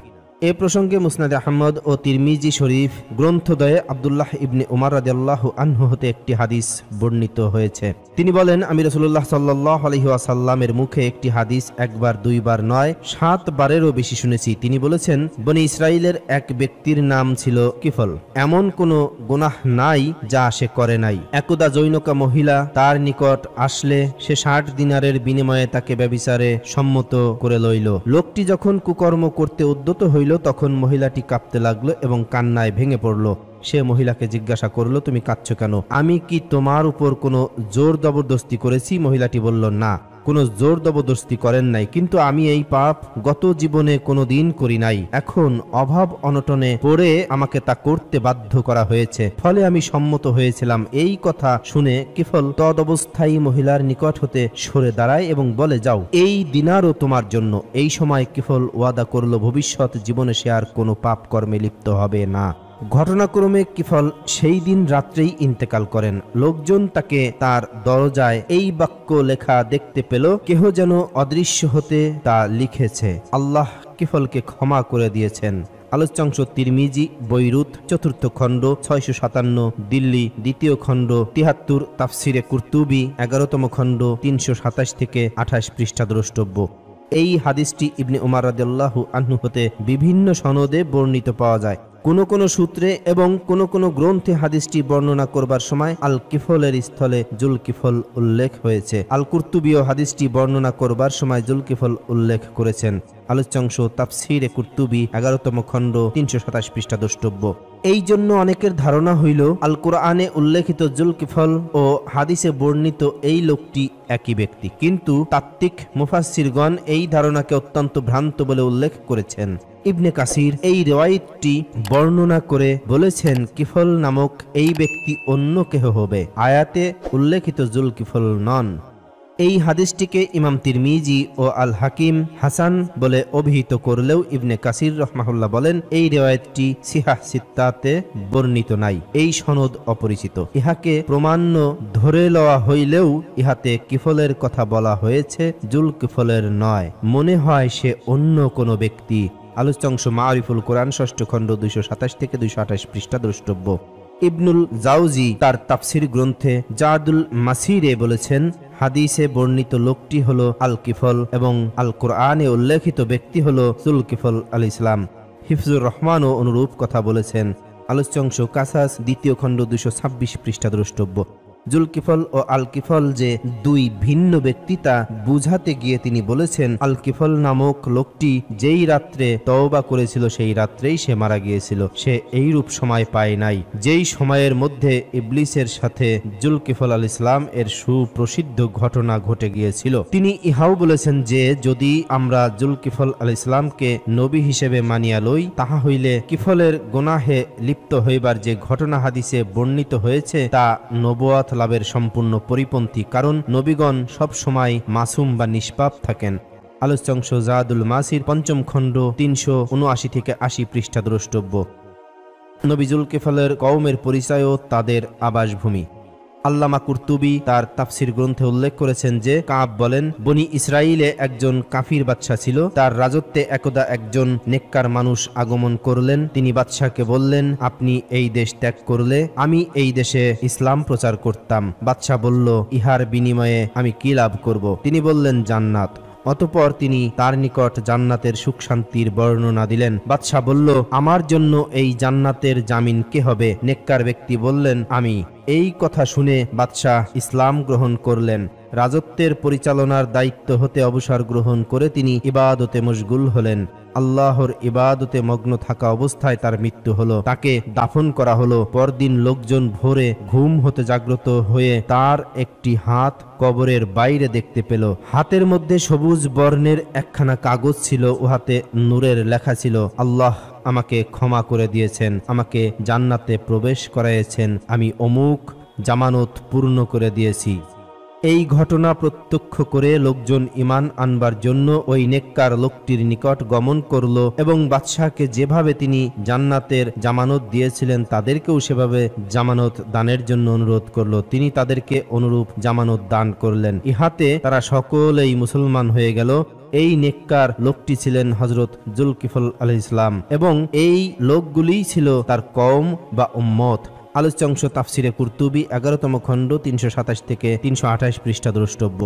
এ প্রসঙ্গে মুসনাদে আহমদ ও তিরমিজি শরীফ গ্রন্থদ্বয়ে আব্দুল্লাহ ইবনে উমর রাদিয়াল্লাহু আনহু হতে একটি হাদিস বর্ণিত হয়েছে। তিনি বলেন, আমি রাসূলুল্লাহ সাল্লাল্লাহু আলাইহি ওয়াসাল্লামের মুখে একটি হাদিস একবার দুইবার নয় 7 বারেরও বেশি শুনেছি। তিনি বলেছেন, বনি ইসরাইলের এক ব্যক্তির নাম ছিল কিফল। এমন কোনো গুনাহ নাই যা সে করে নাই। একদা জৈনকা মহিলা তার নিকট আসলে সে 60 দিনারের বিনিময়ে তাকে ব্যভিচারে সম্মত করে লইল। লোকটি যখন কুকর্ম করতে উদ্যত হইল তখন মহিলাটি কাঁপতে লাগলো এবং কান্নায় ভেঙে পড়ল। সে মহিলাকে জিজ্ঞাসা করলো, তুমি কাঁদছো কেন? আমি কি তোমার উপর কোনো জোর জবরদস্তি করেছি? মহিলাটি বলল, না, কোনো জোর জবরদস্তি করেন নাই, কিন্তু আমি এই পাপ গত জীবনে কোনো দিন করি নাই। এখন অভাব অনটনে পড়ে আমাকে তা করতে বাধ্য করা হয়েছে, ফলে আমি সম্মত হয়েছিলাম। এই কথা শুনে কিফল তদ অবস্থায় মহিলার নিকট হতে সরে দাঁড়ায় এবং বলে, যাও, এই দিনারও তোমার জন্য। এই সময় কিফল ওয়াদা করলো ভবিষ্যৎ জীবনে সে আর কোনো পাপ কর্মে লিপ্ত হবে না। ঘটনাক্রমে কিফল সেই দিন রাত্রেই ইন্তেকাল করেন। লোকজন তাকে তার দরজায় এই বাক্য লেখা দেখতে পেল, কেহ যেন অদৃশ্য হতে তা লিখেছে, আল্লাহ কিফলকে ক্ষমা করে দিয়েছেন। আলোচ্যাংশ তিরমিজি বৈরুত 4th খণ্ড 657, দিল্লি 2য় খণ্ড 73, তাফসিরে কুরতুবি 11তম খণ্ড 327 থেকে 28 পৃষ্ঠা দ্রষ্টব্য। এই হাদিসটি ইবনে উমর রাদিয়াল্লাহু আনহু হতে বিভিন্ন সনদে বর্ণিত পাওয়া যায়। কোন কোন সূত্রে এবং কোন কোন গ্রন্থে হাদিসটি বর্ণনা করবার সময় আল কিফলের স্থলে জুলকিফল উল্লেখ হয়েছে। আল কুরতুবিও হাদিসটি বর্ণনা করবার সময় জুলকিফল উল্লেখ করেছেন। আলোচ্যাংশ তাফসিরে কুরতুবি 11তম খণ্ড 327 পৃষ্ঠা দ্রষ্টব্য। এই জন্য অনেকের ধারণা হইল আল কোরআনে উল্লেখিত জুলকিফল ও হাদিসে বর্ণিত এই লোকটি একই ব্যক্তি, কিন্তু তাত্ত্বিক মুফাসসিরগণ এই ধারণাকে অত্যন্ত ভ্রান্ত বলে উল্লেখ করেছেন। ইবনে কাসির এই রিওয়ায়াতটি বর্ণনা করে বলেছেন, কিফল নামক এই ব্যক্তি অন্য কেহ হবে, আয়াতে উল্লেখিত জুলকিফল নন। এই হাদিসটিকে ইমাম তিরমিজি ও আল হাকিম হাসান বলে অভিহিত করলেও ইবনে কাসির রহমাহুল্লাহ বলেন, এই রিওয়ায়াতটি সিহাহ সিত্তাতে বর্ণিত নাই, এই সনদ অপরিচিত। ইহাকে প্রমাণ্য ধরে লওয়া হইলেও ইহাতে কিফলের কথা বলা হয়েছে, জুলকিফলের নয়। মনে হয় সে অন্য কোনো ব্যক্তি। আলোচ্যাংশ মারিফুল কোরআন 6ষ্ঠ খণ্ড 227 থেকে 228 পৃষ্ঠা দ্রষ্টব্য। ইবনুল জাউজি তার তাফসির গ্রন্থে জাদুল মাসিরে বলেছেন, হাদিসে বর্ণিত লোকটি হলো আল কিফল এবং আল কোরআনে উল্লেখিত ব্যক্তি হলো জুলকিফল আলাইহিস সালাম। হিফজুর রহমানও অনুরূপ কথা বলেছেন। আলোচ্যাংশ কাসাস 2য় খণ্ড 226 পৃষ্ঠা দ্রষ্টব্য। জুলকিফল ও আল কিফল যে দুই ভিন্ন ব্যক্তি তা বুঝাতে গিয়ে তিনি বলেছেন, আল কিফল নামক লোকটি যেই রাত্রে তওবা করেছিল সেই রাত্রেই সে মারা গিয়েছিল। সে এইরূপ সময় পায় নাই যেই সময়ের মধ্যে ইবলিসের সাথে জুলকিফল আলাইহিস সালাম এর সুপ্রসিদ্ধ ঘটনা ঘটে গিয়েছিল। তিনি ইহাও বলেছেন যে যদি আমরা জুলকিফল আলাইহিস সালামকে নবী হিসেবে মানিয়া লই, তাহা হইলে কিফলের গুনাহে লিপ্ত হইবার যে ঘটনা হাদিসে বর্ণিত হয়েছে তা নবুয়ত লাভের সম্পূর্ণ পরিপন্থী, কারণ নবীগণ সব সময় মাসুম বা নিষ্পাপ থাকেন। আলোচ্যাংশ জাদুল মাসির 5ম খণ্ড 379 থেকে 80 পৃষ্ঠা দ্রষ্টব্য। নবী জুলকিফলের কওমের পরিচয় ও তাদের আবাসভূমি। আল্লামা কুরতুবি তার তাফসির গ্রন্থে উল্লেখ করেছেন যে, কাব বলেন, বনি ইসরাইলে একজন কাফির বাদশা ছিল। তার রাজত্বে একদা একজন নেককার মানুষ আগমন করলেন। তিনি বাদশাকে বললেন, আপনি এই দেশ ত্যাগ করলে আমি এই দেশে ইসলাম প্রচার করতাম। বাদশা বলল, ইহার বিনিময়ে আমি কি লাভ করব? তিনি বললেন, জান্নাত। অতঃপর তিনি তার নিকট জান্নাতের সুখ শান্তির বর্ণনা দিলেন। বাদশা বলল, আমার জন্য এই জান্নাতের জামিন কে হবে? নেককার ব্যক্তি বললেন, আমি। এই কথা শুনে বাদশাহ ইসলাম গ্রহণ করলেন। রাজত্বের পরিচালনার দায়িত্ব হতে অবসর গ্রহণ করে তিনি ইবাদতে মশগুল হলেন। আল্লাহর ইবাদতে মগ্ন থাকা অবস্থায় তার মৃত্যু হলো। তাকে দাফন করা হলো। পরদিন লোকজন ভোরে ঘুম হতে জাগ্রত হয়ে তার একটি হাত কবরের বাইরে দেখতে পেল। হাতের মধ্যে সবুজ বর্ণের একখানা কাগজ ছিল, উহাতে নূরের লেখা ছিল, আল্লাহ আমাকে ক্ষমা করে দিয়েছেন, আমাকে জান্নাতে প্রবেশ করাইয়েছেন, আমি অমুক জামানত পূর্ণ করে দিয়েছি। এই ঘটনা প্রত্যক্ষ করে লোকজন ঈমান আনবার জন্য ওই নেককার লোকটির নিকট গমন করল এবং বাদশাহকে যেভাবে তিনি জান্নাতের জামানত দিয়েছিলেন তাদেরকেও সেভাবে জামানত দানের জন্য অনুরোধ করল। তিনি তাদেরকে অনুরূপ জামানত দান করলেন। ইহাতে তারা সকলেই মুসলমান হয়ে গেল। এই নেককার লোকটি ছিলেন হযরত জুলকিফল আলাইহিস সালাম এবং এই লোকগুলিই ছিল তার কওম বা উম্মত। আলোচ্য অংশ তাফসিরে কুরতুবী 11তম খণ্ড 327 থেকে 328 পৃষ্ঠা দ্রষ্টব্য।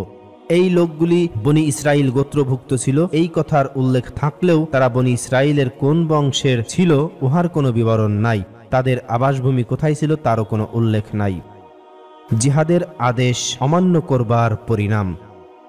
এই লোকগুলি বনি ইসরাইল গোত্রভুক্ত ছিল। এই কথার উল্লেখ থাকলেও তারা বনি ইসরাইলের কোন বংশের ছিল উহার কোনো বিবরণ নাই। তাদের আবাসভূমি কোথায় ছিল তারও কোনো উল্লেখ নাই। জিহাদের আদেশ অমান্য করবার পরিণাম।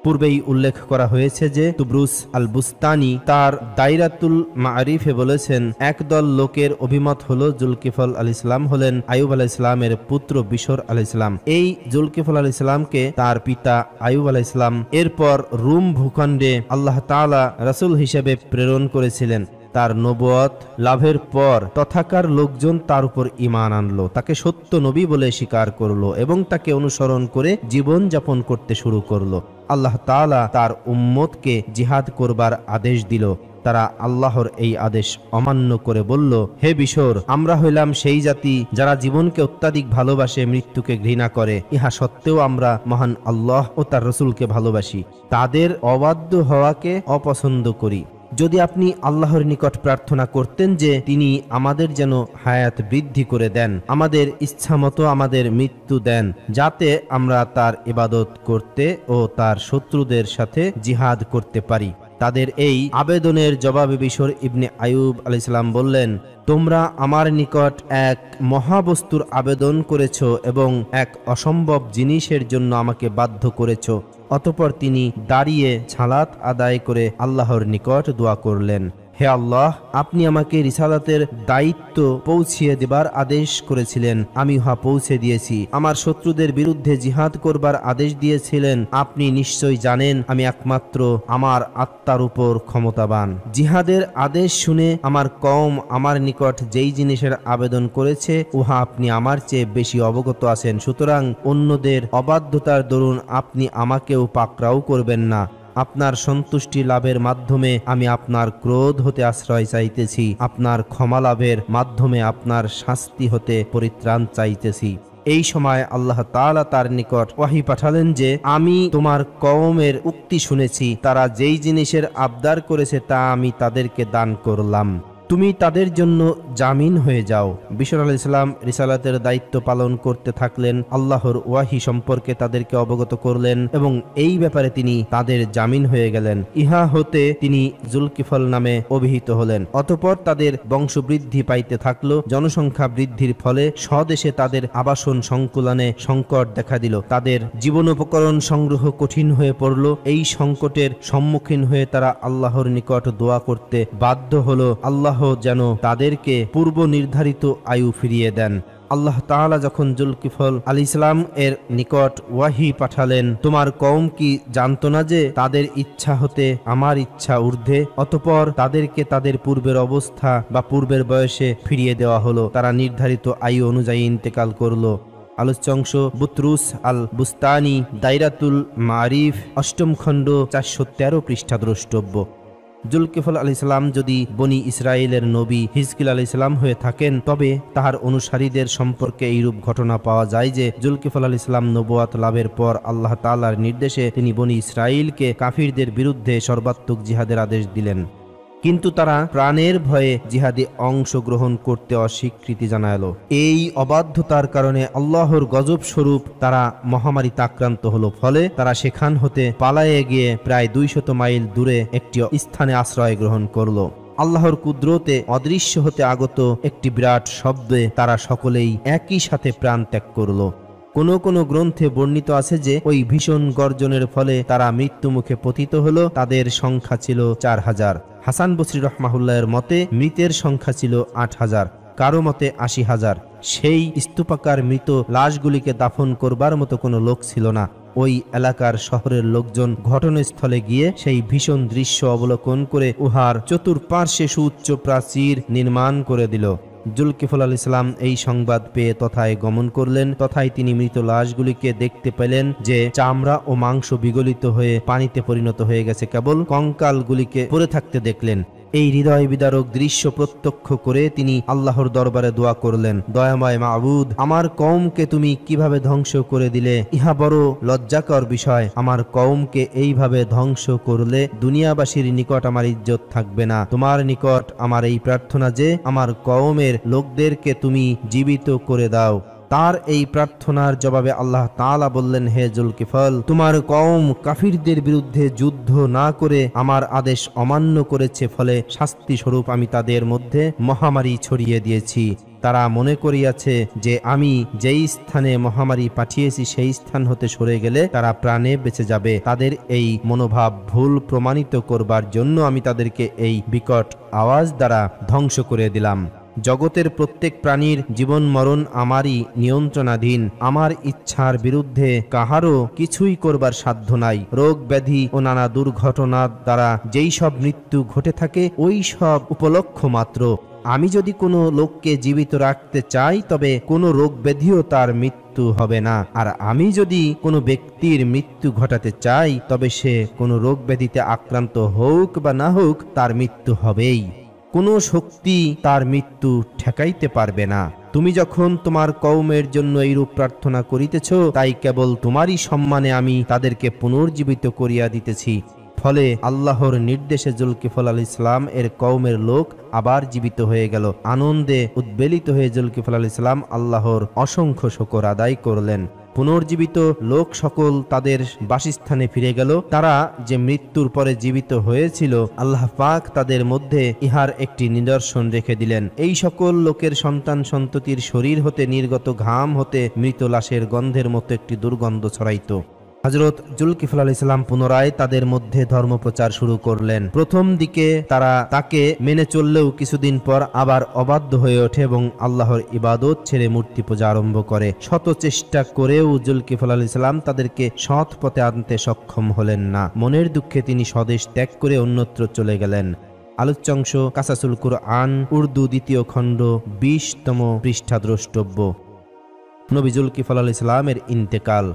পূর্বেই উল্লেখ করা হয়েছে যে তুবরুস আল বুস্তানি তার দাইরাতুল মাআরিফে বলেছেন, একদল লোকের অভিমত হলো জুলকিফল আলাইহিস সালাম হলেন আইয়ুব আলাইহিস সালামের পুত্র বিশর আলাইহিস সালাম। এই জুলকিফল আলাইহিস সালামকে তার পিতা আইয়ুব আলাইহিস সালাম এরপর রুম ভূখণ্ডে আল্লাহ তাআলা রাসূল হিসেবে প্রেরণ করেছিলেন। তার নবুয়ত লাভের পর তথাকার লোকজন তার উপর ঈমান আনলো, তাকে সত্য নবী বলে স্বীকার করলো এবং তাকে অনুসরণ করে জীবন যাপন করতে শুরু করলো। আল্লাহ তাআলা তার উম্মতকে জিহাদ করবার আদেশ দিল। তারা আল্লাহর এই আদেশ অমান্য করে বলল, হে বিশর, আমরা হইলাম সেই জাতি যারা জীবনকে অত্যাধিক ভালোবাসে, মৃত্যুকে ঘৃণা করে। ইহা সত্ত্বেও আমরা মহান আল্লাহ ও তার রাসূলকে ভালোবাসি, তাদের অবাধ্য হওয়াকে অপছন্দ করি। যদি আপনি আল্লাহর নিকট প্রার্থনা করতেন যে তিনি আমাদের যেন হায়াত বৃদ্ধি করে দেন, আমাদের ইচ্ছামতো আমাদের মৃত্যু দেন, যাতে আমরা তার ইবাদত করতে ও তার শত্রুদের সাথে জিহাদ করতে পারি। তাদের এই আবেদনের জবাবে বিশর ইবনে আইয়ুব আলাইহিস সালাম বললেন, তোমরা আমার নিকট এক মহাবস্তুর আবেদন করেছ এবং এক অসম্ভব জিনিসের জন্য আমাকে বাধ্য করেছ। অতঃপর তিনি দাঁড়িয়ে ছালাত আদায় করে আল্লাহর নিকট দোয়া করলেন, হে আল্লাহ, আপনি আমাকে রিসালাতের দায়িত্ব পৌঁছিয়ে দেবার আদেশ করেছিলেন, আমি উহা পৌঁছে দিয়েছি। আমার শত্রুদের বিরুদ্ধে জিহাদ করবার আদেশ দিয়েছিলেন, আপনি নিশ্চয়ই জানেন আমি একমাত্র আমার আত্মার উপর ক্ষমতাবান। জিহাদের আদেশ শুনে আমার কওম আমার নিকট যেই জিনিসের আবেদন করেছে উহা আপনি আমার চেয়ে বেশি অবগত আছেন, সুতরাং অন্যদের অবাধ্যতার দরুন আপনি আমাকেও পাকড়াও করবেন না। আপনার সন্তুষ্টি লাভের মাধ্যমে আমি আপনার ক্রোধ হতে আশ্রয় চাইতেছি, আপনার ক্ষমা লাভের মাধ্যমে আপনার শাস্তি হতে পরিত্রাণ চাইতেছি। এই সময় আল্লাহ তাআলা তার নিকট ওয়াহী পাঠালেন যে, আমি তোমার কওমের উক্তি শুনেছি, তারা যেই জিনিসের আবদার করেছে তা আমি তাদেরকে দান করলাম, তুমি তাদের জন্য জামিন হয়ে যাও। বিশর আলাইহিস সালাম রিসালাতের দায়িত্ব পালন করতে থাকলেন, আল্লাহর ওয়াহী সম্পর্কে তাদেরকে অবগত করলেন এবং এই ব্যাপারে তিনি তাদের জামিন হয়ে গেলেন। ইহা হতে তিনি জুলকিফল নামে অভিহিত হলেন। অতঃপর তাদের বংশবৃদ্ধি পাইতে থাকলো। জনসংখ্যা বৃদ্ধির ফলে স্বদেশে তাদের আবাসন সংকুলানে সংকট দেখা দিল। তাদের জীবনোপকরণ সংগ্রহ কঠিন হয়ে পড়ল। এই সংকটের সম্মুখীন হয়ে তারা আল্লাহর নিকট দোয়া করতে বাধ্য হলো, আল্লাহ যেন তাদেরকে পূর্ব নির্ধারিত আয়ু ফিরিয়ে দেন। আল্লাহ তাআলা যখন জুলকিফল আলাইহিস সালাম এর নিকট ওয়াহী পাঠালেন, তোমার কওম কি জানতো না যে তাদের ইচ্ছা হতে আমার ইচ্ছা ঊর্ধ্বে? অতঃপর তাদেরকে তাদের পূর্বের অবস্থা বা পূর্বের বয়সে ফিরিয়ে দেওয়া হলো। তারা নির্ধারিত আয়ু অনুযায়ী ইন্তেকাল করলো। আলোচ্য অংশ বুতরুস আল বুস্তানি দাইরাতুল মাআরিফ 8ম খণ্ড 413 পৃষ্ঠা দ্রষ্টব্য। জুলকিফল আলাইহিস সালাম যদি বনি ইসরাইলের নবী হিজকিল আলাইহিস সালাম হয়ে থাকেন, তবে তাহার অনুসারীদের সম্পর্কে এইরূপ ঘটনা পাওয়া যায় যে জুলকিফল আলাইহিস সালাম নবুয়ত লাভের পর আল্লাহ তাআলার নির্দেশে তিনি বনি ইসরাইলকে কাফিরদের বিরুদ্ধে সর্বাত্মক জিহাদের আদেশ দিলেন, কিন্তু তারা প্রাণের ভয়ে জিহাদে অংশগ্রহণ করতে অস্বীকৃতি জানালো। এই অবাধ্যতার কারণে আল্লাহর গজব স্বরূপ তারা মহামারীতে আক্রান্ত হলো। ফলে তারা সেখান হতে পালায়ে গিয়ে প্রায় 200 মাইল দূরে একটি স্থানে আশ্রয় গ্রহণ করলো। আল্লাহর কুদরতে অদৃশ্য হতে আগত একটি বিরাট শব্দে তারা সকলেই একই সাথে প্রাণ ত্যাগ করলো। কোনো কোনো গ্রন্থে বর্ণিত আছে যে ওই ভীষণ গর্জনের ফলে তারা মৃত্যুমুখে পতিত হলো। তাদের সংখ্যা ছিল 4000। হাসান বসরি রহমাহুল্লাহের মতে মৃতের সংখ্যা ছিল 8000, কারো মতে 80,000। সেই স্তূপাকার মৃত লাশগুলিকে দাফন করবার মতো কোনো লোক ছিল না। ওই এলাকার শহরের লোকজন ঘটনাস্থলে গিয়ে সেই ভীষণ দৃশ্য অবলোকন করে উহার চতুর্পার্শ্বে সুউচ্চ প্রাচীর নির্মাণ করে দিল। জুলকিফল আলাইহিস সালাম এই সংবাদ পেয়ে তথায় গমন করলেন। তথায় তিনি মৃত লাশগুলিকে দেখতে পেলেন যে চামড়া ও মাংস বিগলিত হয়ে পানিতে পরিণত হয়ে গেছে, কেবল কঙ্কালগুলিকে পড়ে থাকতে দেখলেন। এই হৃদয় বিদারক দৃশ্য প্রত্যক্ষ করে তিনি আল্লাহর দরবারে দোয়া করলেন, দয়াময় মাবুদ, আমার কওমকে তুমি কিভাবে ধ্বংস করে দিলে? ইহা বড় লজ্জাকর বিষয়। আমার কওমকে এইভাবে ধ্বংস করলে দুনিয়াবাসীর নিকট আমার ইজ্জত থাকবে না। তোমার নিকট আমার এই প্রার্থনা যে আমার কওমের লোকদেরকে তুমি জীবিত করে দাও। তার এই প্রার্থনার জবাবে আল্লাহ তাআলা বললেন, হে জুলকিফল, তোমার কওম কাফিরদের বিরুদ্ধে যুদ্ধ না করে আমার আদেশ অমান্য করেছে, ফলে শাস্তি স্বরূপ আমি তাদের মধ্যে মহামারী ছড়িয়ে দিয়েছি। তারা মনে করিয়াছে যে আমি যেই স্থানে মহামারী পাঠিয়েছি সেই স্থান হতে সরে গেলে তারা প্রাণে বেঁচে যাবে। তাদের এই মনোভাব ভুল প্রমাণিত করবার জন্য আমি তাদেরকে এই বিকট আওয়াজ দ্বারা ধ্বংস করে দিলাম। জগতের প্রত্যেক প্রাণীর জীবন মরণ আমারই নিয়ন্ত্রণাধীন। আমার ইচ্ছার বিরুদ্ধে কাহারও কিছুই করবার সাধ্য নাই। রোগ ব্যাধি ও নানা দুর্ঘটনার দ্বারা যেই সব মৃত্যু ঘটে থাকে ওই সব উপলক্ষ মাত্র। আমি যদি কোনো লোককে জীবিত রাখতে চাই তবে কোনো রোগ ব্যাধিও তার মৃত্যু হবে না। আর আমি যদি কোনো ব্যক্তির মৃত্যু ঘটাতে চাই তবে সে কোনো রোগ ব্যাধিতে আক্রান্ত হোক বা না হোক তার মৃত্যু হবেই। কোনো শক্তি তার মৃত্যু ঠেকাইতে পারবে না। তুমি যখন তোমার কওমের জন্য এইরূপ প্রার্থনা করিতেছ, তাই কেবল তোমারই সম্মানে আমি তাদেরকে পুনর্জীবিত করিয়া দিতেছি। ফলে আল্লাহর নির্দেশে জুলকিফল আলাইহিস সালাম এর কওমের লোক আবার জীবিত হয়ে গেল। আনন্দে উদ্বেলিত হয়ে জুলকিফল আলাইহিস সালাম আল্লাহর অসংখ্য শুকর আদায় করলেন। পুনর্জীবিত লোক সকল তাদের বাসস্থানে ফিরে গেল। তারা যে মৃত্যুর পরে জীবিত হয়েছিল, আল্লাহ পাক তাদের মধ্যে ইহার একটি নিদর্শন রেখে দিলেন। এই সকল লোকের সন্তান সন্ততির শরীর হতে নির্গত ঘাম হতে মৃত লাশের গন্ধের মতো একটি দুর্গন্ধ ছড়াইত। হযরত জুলকিফল আলাইহিস সালাম পুনরায় তাদের মধ্যে ধর্মপ্রচার শুরু করলেন। প্রথম দিকে তারা তাকে মেনে চললেও কিছুদিন পর আবার অবাধ্য হয়ে ওঠে এবং আল্লাহর ইবাদত ছেড়ে মূর্তি পূজা আরম্ভ করে। শত চেষ্টা করেও জুলকিফল আলাইহিস সালাম তাদেরকে সৎ পথে আনতে সক্ষম হলেন না। মনের দুঃখে তিনি স্বদেশ ত্যাগ করে অন্যত্র চলে গেলেন। আলোচ্যাংশ কাসাসুল কুরআন, উর্দু, 2য় খণ্ড, 20তম পৃষ্ঠা দ্রষ্টব্য। নবী জুলকিফল আলাইহিস সালামের ইন্তেকাল।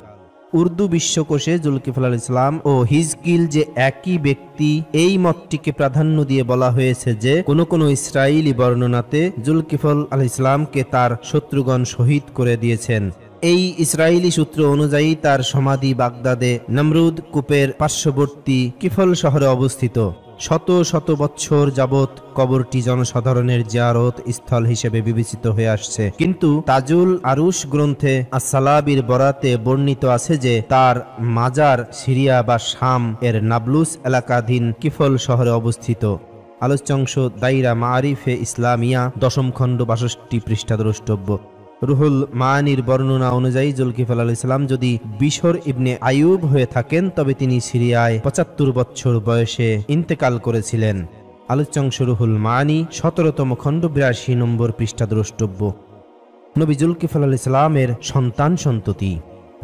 উর্দু বিশ্বকোষে জুলকিফল আলাইহিস সালাম ও হিজকিল যে একই ব্যক্তি, এই মতটিকে প্রাধান্য দিয়ে বলা হয়েছে যে কোন কোন ইসরায়েলি বর্ণনাতে জুলকিফল আলাইহিস সালামকে তার শত্রুগণ শহীদ করে দিয়েছেন। এই ইসরায়েলি সূত্র অনুযায়ী তার সমাধি বাগদাদে নমরুদ কূপের পার্শ্ববর্তী কিফল শহরে অবস্থিত। শত শত বৎসর যাবৎ কবরটি জনসাধারণের জিয়ারত স্থল হিসেবে বিবেচিত হয়ে আসছে, কিন্তু তাজুল আরুশ গ্রন্থে আস-সালাবির বরাতে বর্ণিত আছে যে তার মাজার সিরিয়া বা শাম এর নাবলুস এলাকাধীন কিফল শহরে অবস্থিত। আলোচ্যাংশ দাইরা মারিফে ইসলামিয়া, 10ম খণ্ড, 62 পৃষ্ঠা দ্রষ্টব্য। রুহুল মানির বর্ণনা অনুযায়ী জুলকিফল আলাইহিস সালাম যদি বিশর ইবনে আইয়ুব হয়ে থাকেন তবে তিনি সিরিয়ায় 75 বছর বয়সে ইন্তেকাল করেছিলেন। আলোচ্যাংশ রুহুল মানি, 17তম খণ্ড, 82 নম্বর পৃষ্ঠা দ্রষ্টব্য। নবী জুলকিফল আলাইহিস সালামের সন্তান সন্ততি।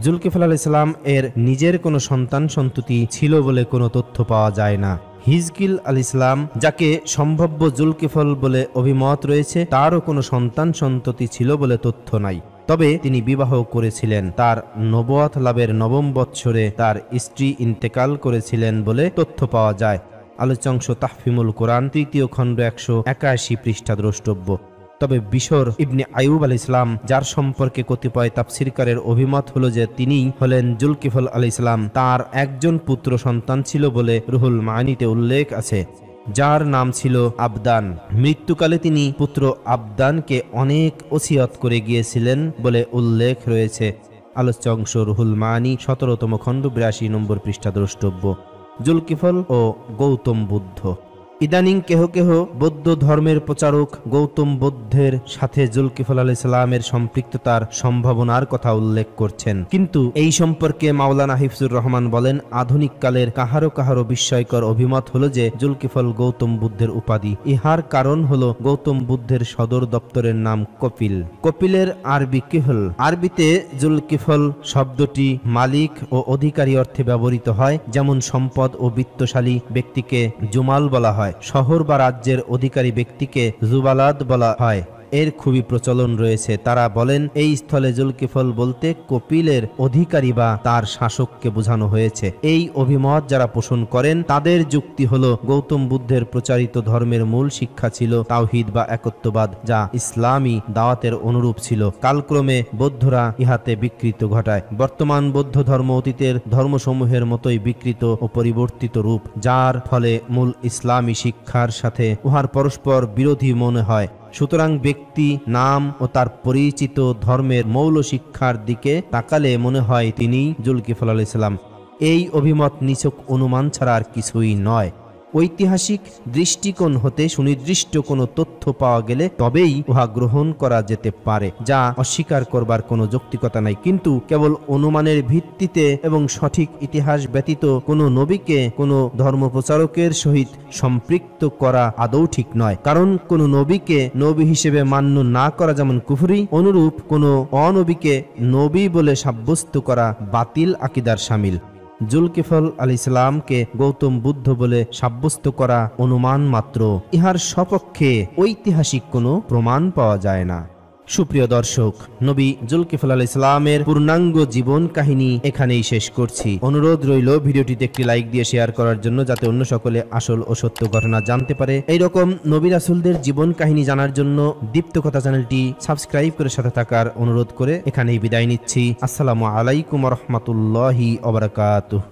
জুলকিফল আলাইহিস সালাম এর নিজের কোনো সন্তান সন্ততি ছিল বলে কোনো তথ্য পাওয়া যায় না। হিজকিল আলাইহিস সালাম, যাকে সম্ভাব্য জুলকিফল বলে অভিমত রয়েছে, তারও কোনো সন্তান সন্ততি ছিল বলে তথ্য নাই। তবে তিনি বিবাহ করেছিলেন। তার নবুয়ত লাভের 9ম বৎসরে তার স্ত্রী ইন্তেকাল করেছিলেন বলে তথ্য পাওয়া যায়। আলোচ্যাংশ তাহফিমুল কোরআন, 3য় খণ্ড, 181 পৃষ্ঠা দ্রষ্টব্য। তবে বিশর ইবনে আইয়ুব আলাইহিস সালাম, যার সম্পর্কে কতিপয় তাফসীরকারের অভিমত হলো যে তিনি হলেন জুলকিফল আলাইহিস সালাম, তার একজন পুত্র সন্তান ছিল বলে রুহুল মানিতে উল্লেখ আছে, যার নাম ছিল আবদান। মৃত্যুকালে তিনি পুত্র আবদানকে অনেক ওসিয়ত করে গিয়েছিলেন বলে উল্লেখ রয়েছে। আলোচ্যাংশ রুহুল মানি, 17তম খণ্ড, 82 নম্বর পৃষ্ঠা দ্রষ্টব্য। জুলকিফল ও গৌতম বুদ্ধ। ইদানিং কেহ কেহ বৌদ্ধ ধর্মের প্রচারক গৌতম বুদ্ধের সাথে জুলকিফল আলাইহিস সালামের সম্পৃক্ততার সম্ভাবনার কথা উল্লেখ করছেন, কিন্তু এই সম্পর্কে মাওলানা হিফজুর রহমান বলেন, আধুনিক কালের কাহারো কাহারো বিস্ময়কর অভিমত হলো যে জুলকিফল গৌতম বুদ্ধের উপাধি। ইহার কারণ হলো গৌতম বুদ্ধের সদর দপ্তরের নাম কপিল। কপিলের আরবি কিফল। আরবিতে জুলকিফল শব্দটি মালিক ও অধিকারী অর্থে ব্যবহৃত হয়, যেমন সম্পদ ও বিত্তশালী ব্যক্তিকে জুমাল বলা হয়, শহর বা রাজ্যের অধিকারী ব্যক্তিকে জুবালাদ বলা হয়। এর খুবই প্রচলন রয়েছে। তারা বলেন এই স্থলে জুলকিফল বলতে কপিলের অধিকারী বা তার শাসককে বোঝানো হয়েছে। এই অভিমত যারা পোষণ করেন তাদের যুক্তি হলো গৌতম বুদ্ধের প্রচারিত ধর্মের মূল শিক্ষা ছিল তাওহীদ বা একত্ববাদ, যা ইসলামী দাওয়াতের অনুরূপ ছিল। কালক্রমে বৌদ্ধরা ইহাতে বিকৃত ঘটায়। বর্তমান বৌদ্ধ ধর্ম অতীতের ধর্মসমূহের মতোই বিকৃত ও পরিবর্তিত রূপ, যার ফলে মূল ইসলামী শিক্ষার সাথে উহার পরস্পর বিরোধী মনে হয়। সুতরাং ব্যক্তি নাম ও তার পরিচিত ধর্মের মৌল শিক্ষার দিকে তাকালে মনে হয় তিনি জুলকিফল আলাইহিস সালাম। এই অভিমত নিছক অনুমান ছাড়া আর কিছুই নয়। ঐতিহাসিক দৃষ্টিকোণ হতে সুনির্দিষ্ট কোনো তথ্য পাওয়া গেলে তবেই উহা গ্রহণ করা যেতে পারে, যা অস্বীকার করবার কোনো যৌক্তিকতা নাই। কিন্তু কেবল অনুমানের ভিত্তিতে এবং সঠিক ইতিহাস ব্যতীত কোনো নবীকে কোনো ধর্মপ্রচারকের সহিত সম্পৃক্ত করা আদৌ ঠিক নয়। কারণ কোনো নবীকে নবী হিসেবে মান্য না করা যেমন কুফরি, অনুরূপ কোনো অনবীকে নবী বলে সাব্যস্ত করা বাতিল আকীদার শামিল। জুলকিফল আলাইহিস সালামকে গৌতম বুদ্ধ বলে সাব্যস্ত করা অনুমান মাত্র, ইহার সপক্ষে ঐতিহাসিক কোনো প্রমাণ পাওয়া যায় না। সুপ্রিয় দর্শক, নবী জুলকিফল আলাইহিস সালামের পূর্ণাঙ্গ জীবন কাহিনী এখানেই শেষ করছি। অনুরোধ রইল ভিডিওটিতে একটি লাইক দিয়ে শেয়ার করার জন্য, যাতে অন্য সকলে আসল ও সত্য ঘটনা জানতে পারে। এইরকম নবী রাসূলদের জীবন কাহিনী জানার জন্য দীপ্ত কথা চ্যানেলটি সাবস্ক্রাইব করে সাথে থাকার অনুরোধ করে এখানেই বিদায় নিচ্ছি। আসসালামু আলাইকুম ওয়া রাহমাতুল্লাহি ওয়া বারাকাতুহু।